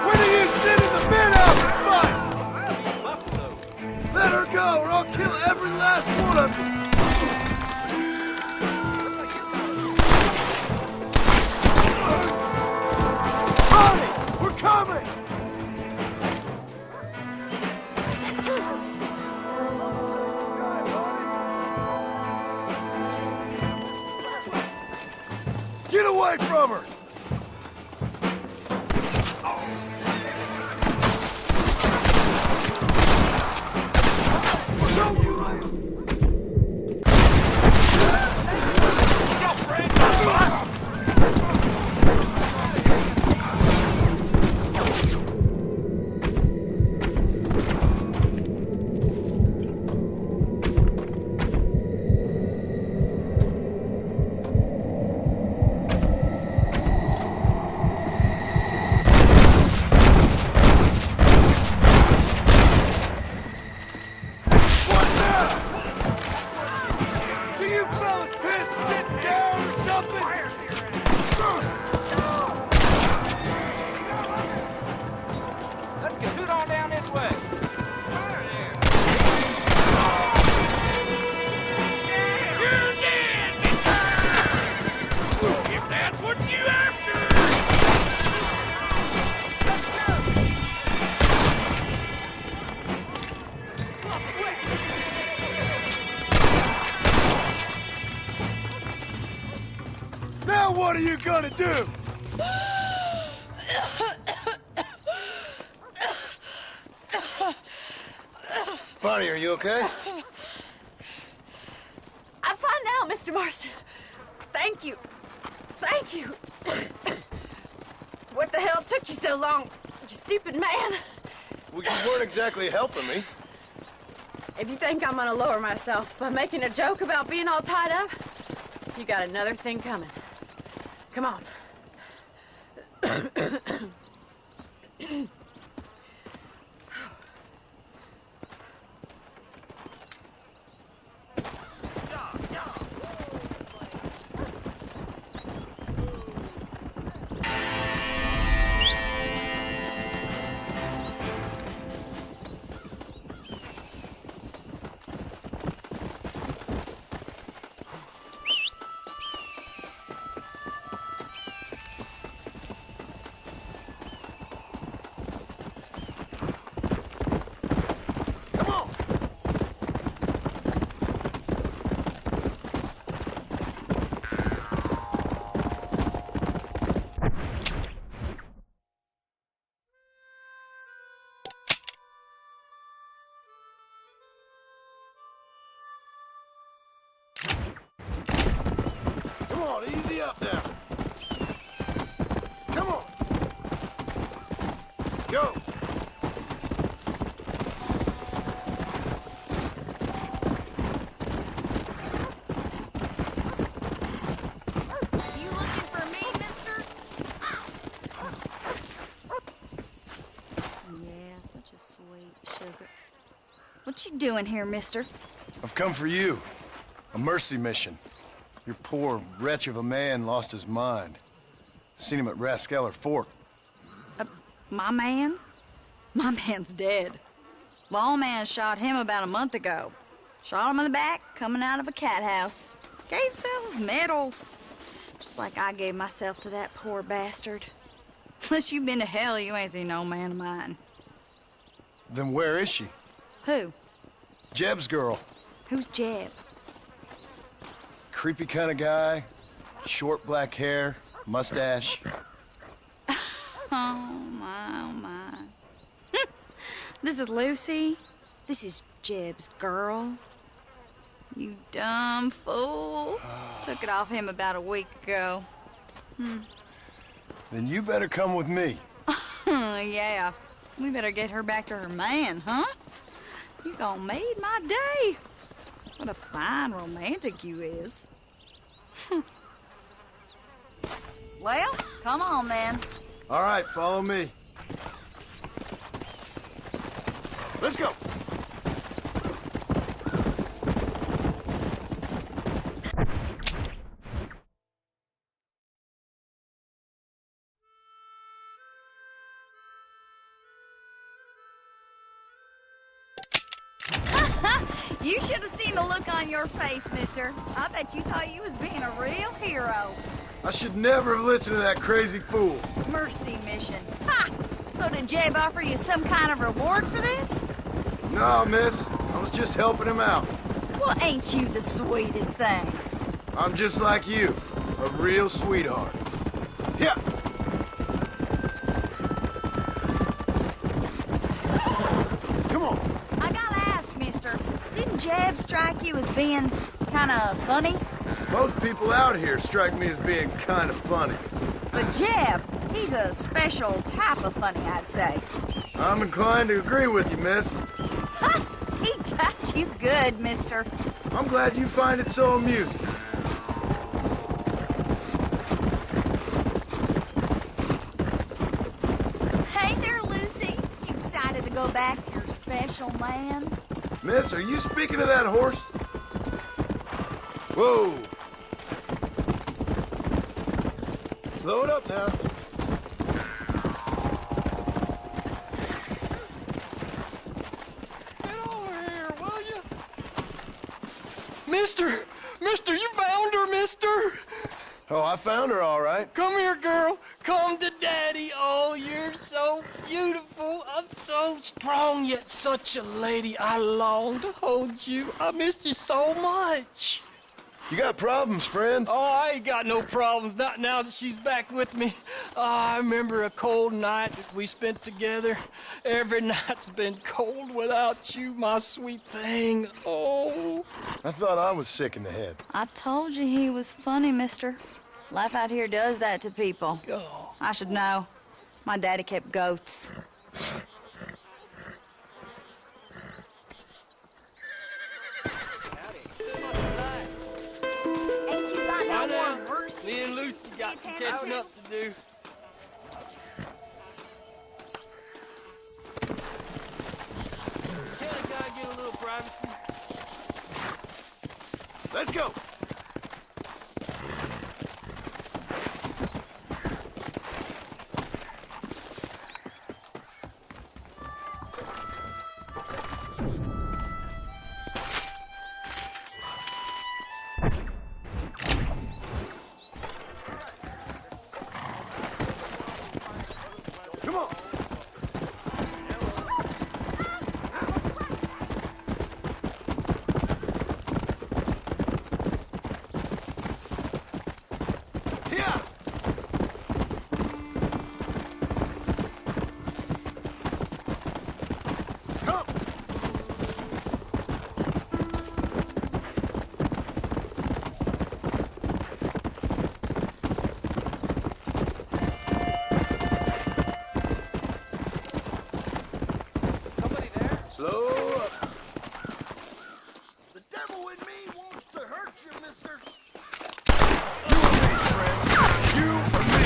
When do you sit in the bed out and fight? Let her go, or I'll kill every last one of you! Bonnie, we're coming! Get away from her! Don't you let... gonna do? Bonnie, are you okay? I'm fine now, Mr. Marston. Thank you. Thank you. What the hell took you so long, you stupid man? Well, you weren't exactly helping me. If you think I'm gonna lower myself by making a joke about being all tied up, you got another thing coming. Come on. Come on, easy up now. Come on. Go. You looking for me, mister? Yeah, such a sweet sugar. What you doing here, mister? I've come for you. A mercy mission. Your poor wretch of a man lost his mind. Seen him at Raskeller Fork. My man? My man's dead. Lawman shot him about a month ago. Shot him in the back, coming out of a cat house. Gave themselves medals. Just like I gave myself to that poor bastard. Unless you've been to hell, you ain't seen no man of mine. Then where is she? Who? Jeb's girl. Who's Jeb? Creepy kind of guy. Short black hair, mustache. Oh, my, oh, my. This is Lucy. This is Jeb's girl. You dumb fool. Took it off him about a week ago. Then you better come with me. Yeah. We better get her back to her man, huh? You gonna made my day. What a fine romantic you is. Well, come on, then. All right, follow me. Let's go. You should have seen the look on your face, mister. I bet you thought you was being a real hero. I should never have listened to that crazy fool. Mercy mission. Ha! So did Jeb offer you some kind of reward for this? No, miss. I was just helping him out. Well, ain't you the sweetest thing? I'm just like you. A real sweetheart. Yeah. Come on. I gotta ask, mister. Didn't Jeb strike you as being kind of funny? Most people out here strike me as being kind of funny. But Jeb, he's a special type of funny, I'd say. I'm inclined to agree with you, miss. Ha! He got you good, mister. I'm glad you find it so amusing. Hey there, Lucy. You excited to go back to your special man? Miss, are you speaking of that horse? Whoa. Slow it up now. Get over here, will you? Mister! Mister, you found her, mister! Oh, I found her all right. Come here, girl. Come to Daddy. Oh, you're so beautiful. I'm so strong, yet such a lady. I long to hold you. I missed you so much. You got problems, friend? Oh, I ain't got no problems, not now that she's back with me. Oh, I remember a cold night that we spent together. Every night's been cold without you, my sweet thing. Oh. I thought I was sick in the head. I told you he was funny, mister. Life out here does that to people. Oh. I should know. My daddy kept goats. Me and Lucy got some catching up to do. Can a guy get a little privacy? Let's go. Come on. Here. Come. Slow up. The devil in me wants to hurt you, mister. You or me, friend. You or me.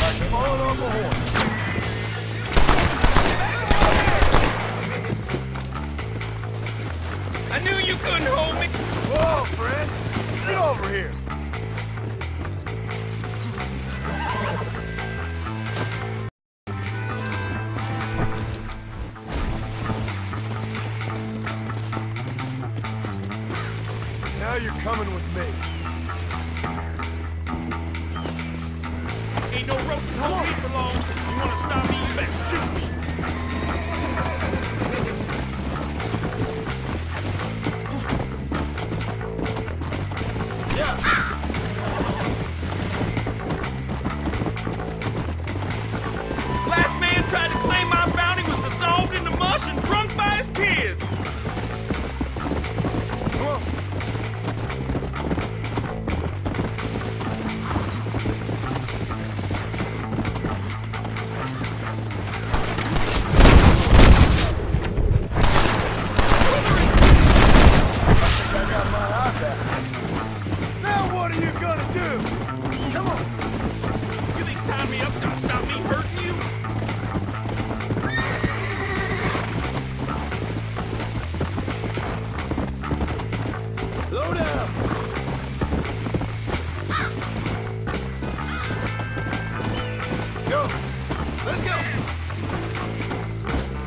Like falling on the horn. I knew you couldn't hold me. Whoa, friend. Get over here. Now you're coming with me. Ain't no rope to hold me for long. You want to stop me, you better shoot me. Last man tried to claim my bounty was dissolved in the mush and drunk by his kids. Come on. I got my eye back. Now what are you gonna do? Come on. You think tying me up's gonna stop me hurting you? Slow down. Go. Let's go.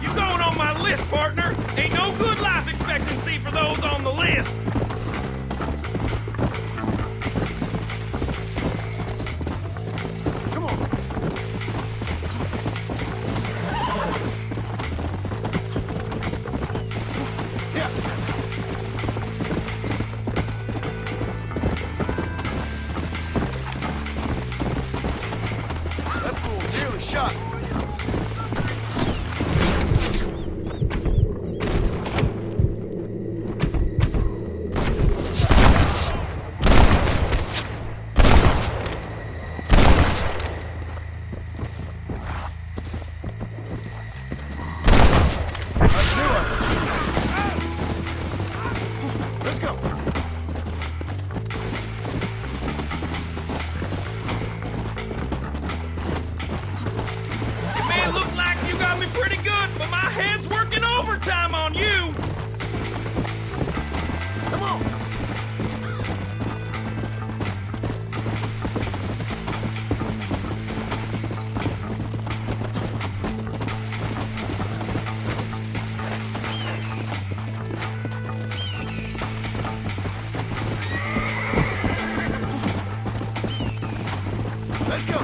You going on my list, partner. Ain't no good life expectancy for those on the list. Come on. Yeah. That fool nearly shot me. Let's go. It may look like you got me pretty good, but my head's working overtime on you. Come on. Let's go.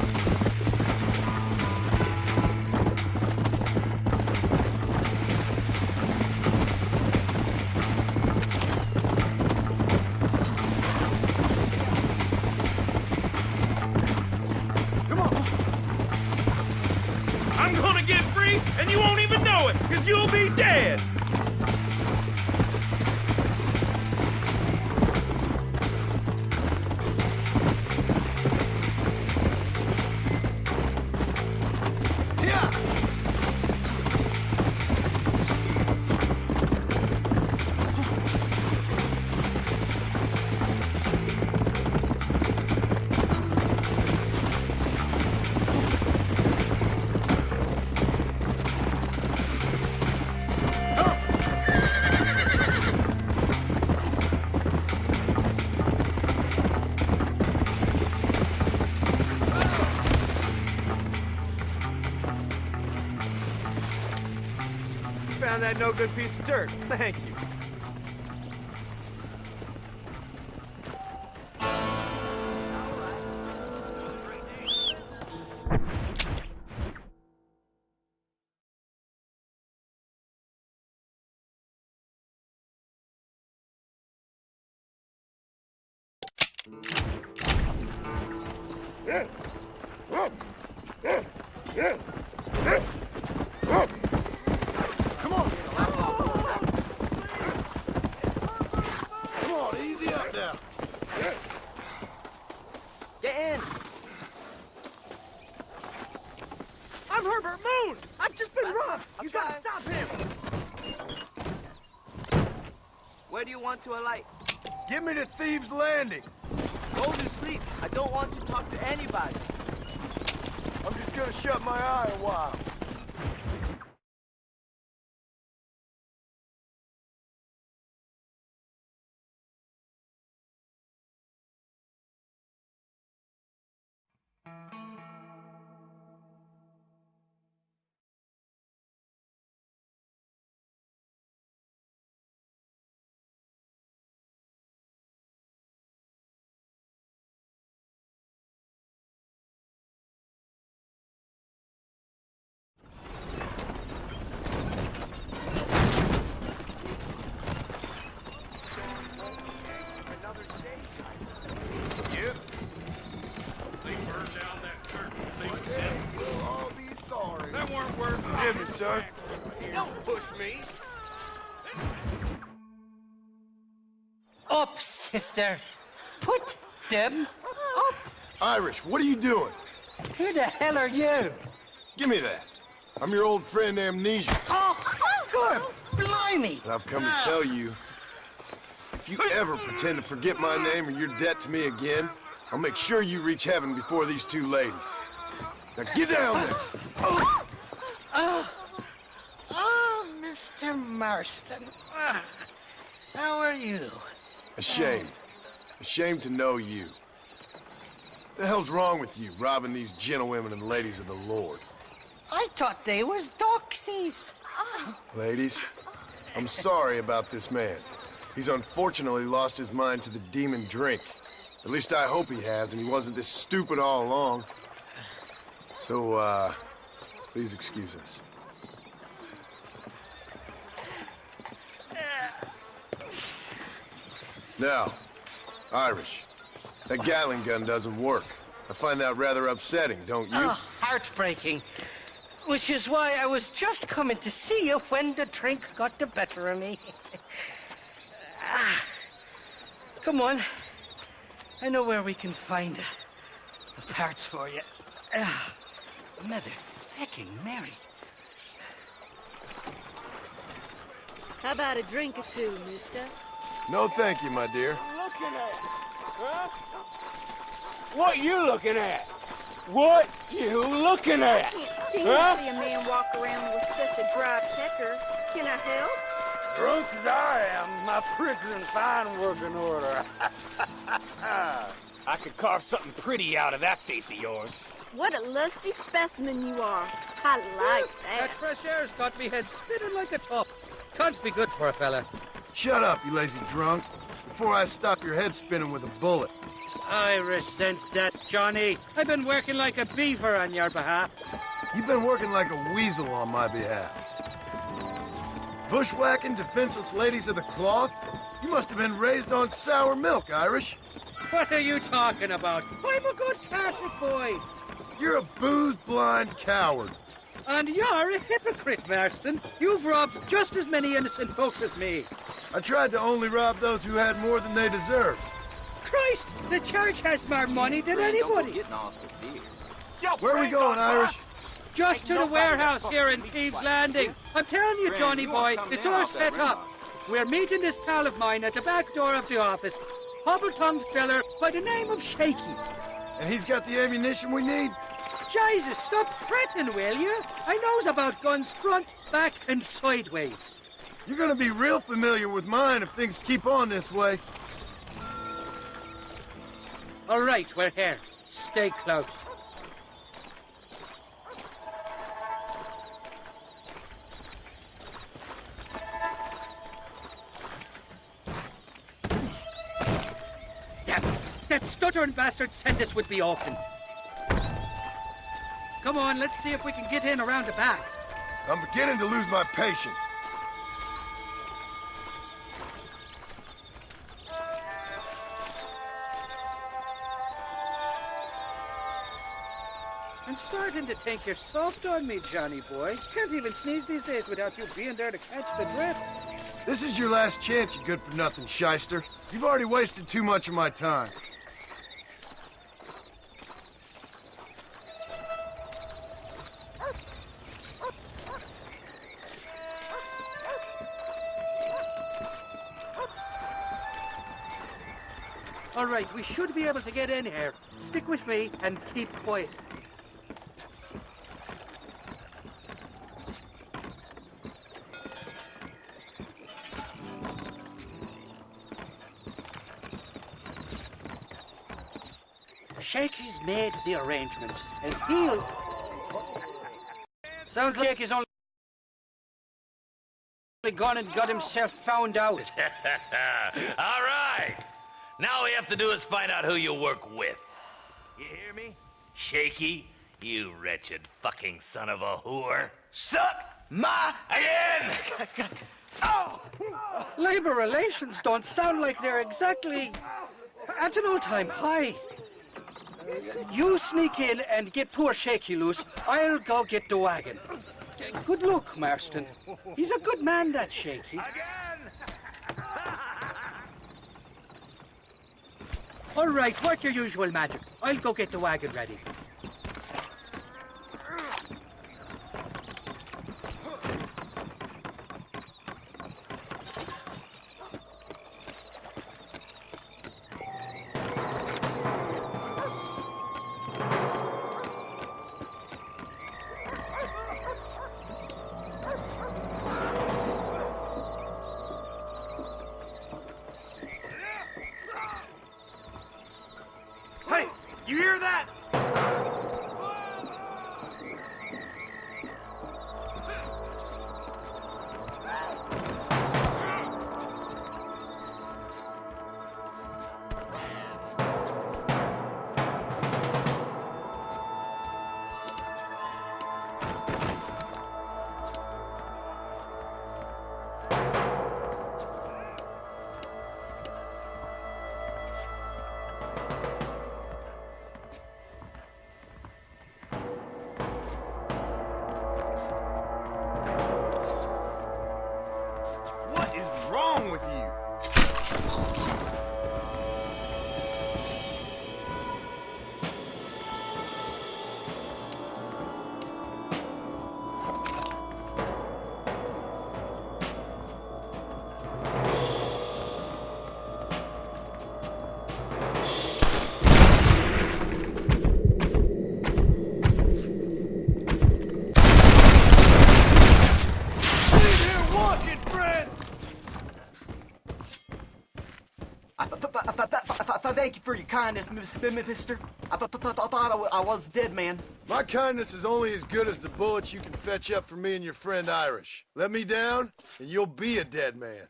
know it, because you'll be dead! Found that no good piece of dirt. Thank you. Get in. I'm Herbert Moon! I've just been robbed! You gotta stop him! Where do you want to alight? Give me to Thieves' Landing! Go to sleep. I don't want to talk to anybody. I'm just gonna shut my eye a while. Forgive me, sir. Don't push me. Up, sister. Put them up. Irish, what are you doing? Who the hell are you? Give me that. I'm your old friend Amnesia. Oh, good. Blimey. And I've come to tell you, if you ever pretend to forget my name or your debt to me again, I'll make sure you reach heaven before these two ladies. Now get down there. Mr. Marston. How are you? Ashamed. Ashamed to know you. What the hell's wrong with you, robbing these gentlewomen and ladies of the Lord? I thought they was doxies. Ladies, I'm sorry about this man. He's unfortunately lost his mind to the demon drink. At least I hope he has, and he wasn't this stupid all along. So, please excuse us. Now, Irish, that Gatling gun doesn't work. I find that rather upsetting, don't you? Oh, heartbreaking. Which is why I was just coming to see you when the drink got the better of me. Come on. I know where we can find the parts for you. Mother-fecking Mary. How about a drink or two, mister? No, thank you, my dear. Looking at? Huh? What you looking at? What you looking at? I can't see Huh? a man walk around with such a dry pecker. Can I help? Drunk as I am, my pricker in fine working order. I could carve something pretty out of that face of yours. What a lusty specimen you are. I like That that. fresh air's got me head spinning like a top. Can't be good for a fella. Shut up, you lazy drunk, before I stop your head spinning with a bullet. I resent that, Johnny. I've been working like a beaver on your behalf. You've been working like a weasel on my behalf. Bushwhacking defenseless ladies of the cloth? You must have been raised on sour milk, Irish. What are you talking about? I'm a good Catholic boy. You're a booze-blind coward. And you're a hypocrite, Marston. You've robbed just as many innocent folks as me. I tried to only rob those who had more than they deserved. Christ, the church has more money than anybody. Where are we going, Irish? Just to the warehouse here in Thieves Landing. I'm telling you, Johnny boy, it's all set up. We're meeting this pal of mine at the back door of the office. Hobble-tongued fella by the name of Shaky. And he's got the ammunition we need? Jesus, stop fretting, will you? I knows about guns front, back, and sideways. You're gonna be real familiar with mine if things keep on this way. All right, we're here. Stay close. Damn it! That stuttering bastard said this would be open. Come on, let's see if we can get in around the back. I'm beginning to lose my patience. I'm starting to think you're soft on me, Johnny boy. Can't even sneeze these days without you being there to catch the drift. This is your last chance, you good-for-nothing shyster. You've already wasted too much of my time. All right, we should be able to get in here. Stick with me and keep quiet. Shaky's made the arrangements, and he'll... Sounds like he's only gone and got himself found out. All right. Now all we have to do is find out who you work with. You hear me? Shaky, you wretched fucking son of a whore. Suck my... Again! Oh! Labor relations don't sound like they're exactly at an all-time high. You sneak in and get poor Shaky loose. I'll go get the wagon. Good luck, Marston. He's a good man, that Shaky. All right, work your usual magic. I'll go get the wagon ready. Hey, you hear that? What is wrong with you? Thank you for your kindness, mister. I thought I was dead, man. My kindness is only as good as the bullets you can fetch up for me and your friend Irish. Let me down, and you'll be a dead man.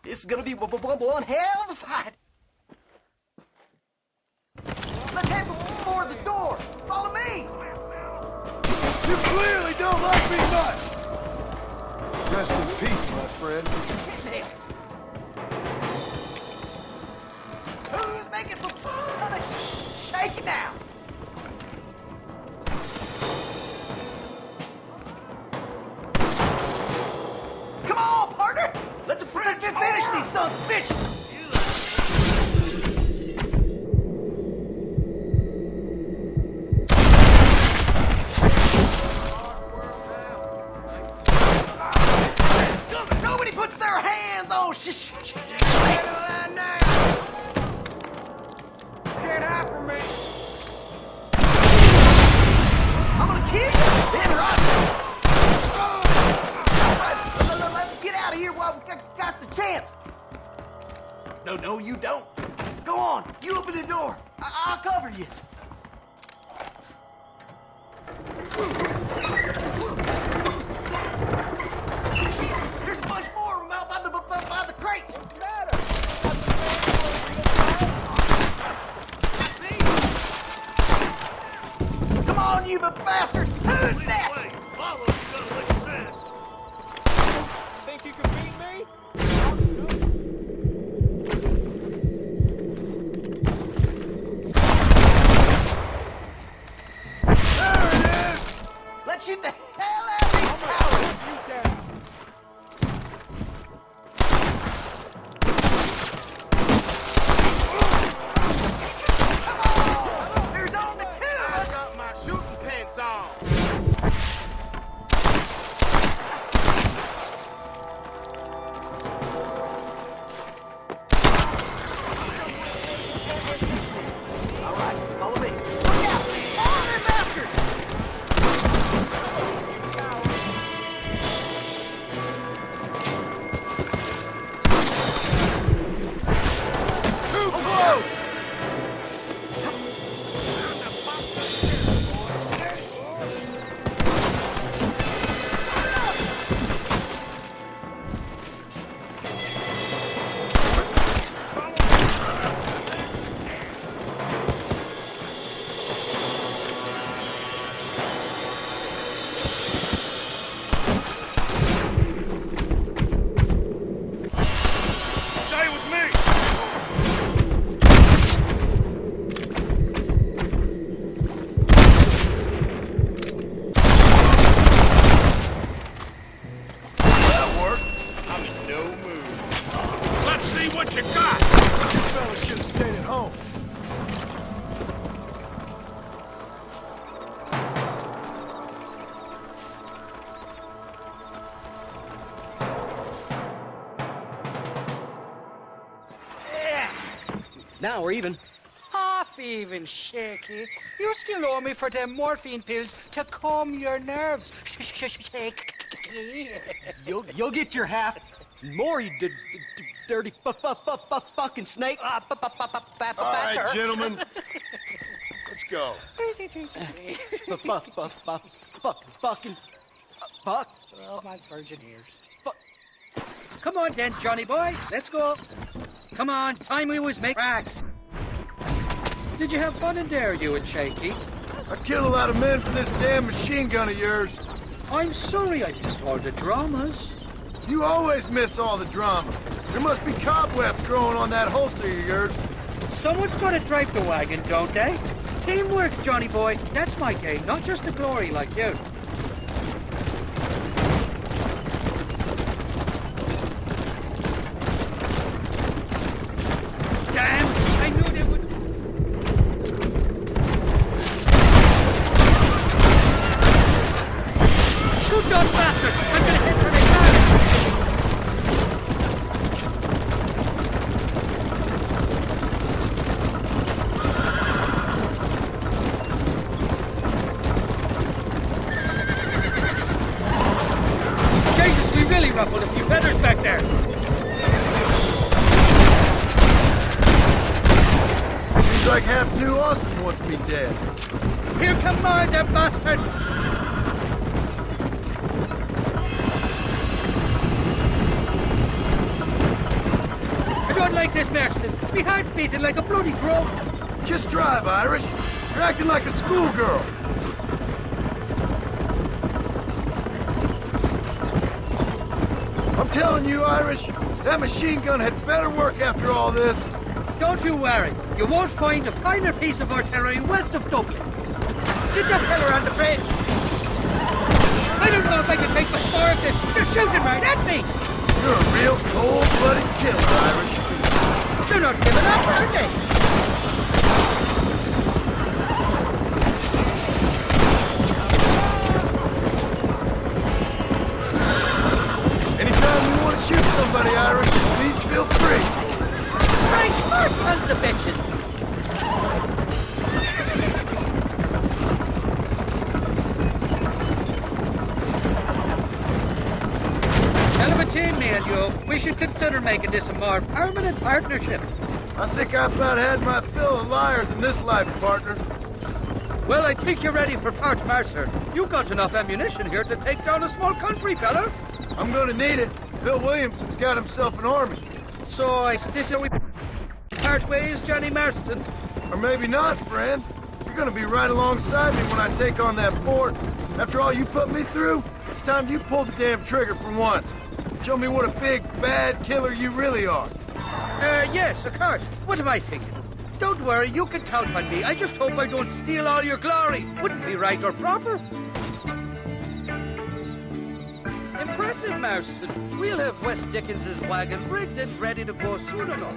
This is gonna be one hell of a fight. Let's head for the door. Follow me. You clearly don't like me much. Rest in peace, my friend. Who's making the fun of shaking now? No, you don't. Go on, you open the door. I'll cover you. There's a bunch more of them out by the crates. What's the matter? Come on, you bastard! Who's next? Think you can beat me? There it is! Let's shoot the hell out of these cowards! Come on! There's only two of us! I got my shooting pants on. All right, follow me. Look out! All them bastards! Too close! Stay with me! That worked. I'm in no mood. Let's see what you got! You fellas should have stayed at home. Now we're even. Half even, Shaky. You still owe me for them morphine pills to calm your nerves. Shaky. You'll get your half. More, you dirty fucking snake. All right, gentlemen. Let's go. Fucking. Fuck. Oh, my virgin ears. Come on then, Johnny boy. Let's go. Come on, time we was make tracks. Did you have fun in there, you and Shaky? I killed a lot of men for this damn machine gun of yours. I'm sorry I missed all the dramas. You always miss all the drama. There must be cobwebs growing on that holster of yours. Someone's got to drive the wagon, don't they? Teamwork, Johnny boy. That's my game, not just the glory like you. Damn! I knew they would. Shoot those bastards! I'm gonna hit for the Jesus, we really ruffled a few feathers back there. Seems like half New Austin wants me dead. Here come more, them bastards! I don't like this, Marston. Me heart's beating like a bloody drum. Just drive, Irish. You're acting like a schoolgirl. I'm telling you, Irish, that machine gun had better work after all this. Don't you worry. You won't find a finer piece of artillery west of Dublin. Get that fella on the bridge. I don't know if I can take much more of this. They're shooting right at me. You're a real cold-blooded killer, Irish. They're not giving up, are they? Anytime you want to shoot somebody, Irish, please feel free. Christ, more sons of bitches! Hell of a team, me and you. We should consider making making this a more permanent partnership. I think I've about had my fill of liars in this life, partner. Well, I think you're ready for Fort Mercer. You got enough ammunition here to take down a small country, fella. I'm gonna need it. Bill Williamson's got himself an army. So I this we part ways, Johnny Marston. Or maybe not, friend. You're gonna be right alongside me when I take on that fort. After all you put me through, it's time you pull the damn trigger for once. Show me what a big, bad killer you really are. Yes, of course. What am I thinking? Don't worry, you can count on me. I just hope I don't steal all your glory. Wouldn't be right or proper. Impressive, Marston. We'll have West Dickens's wagon rigged and ready to go soon enough.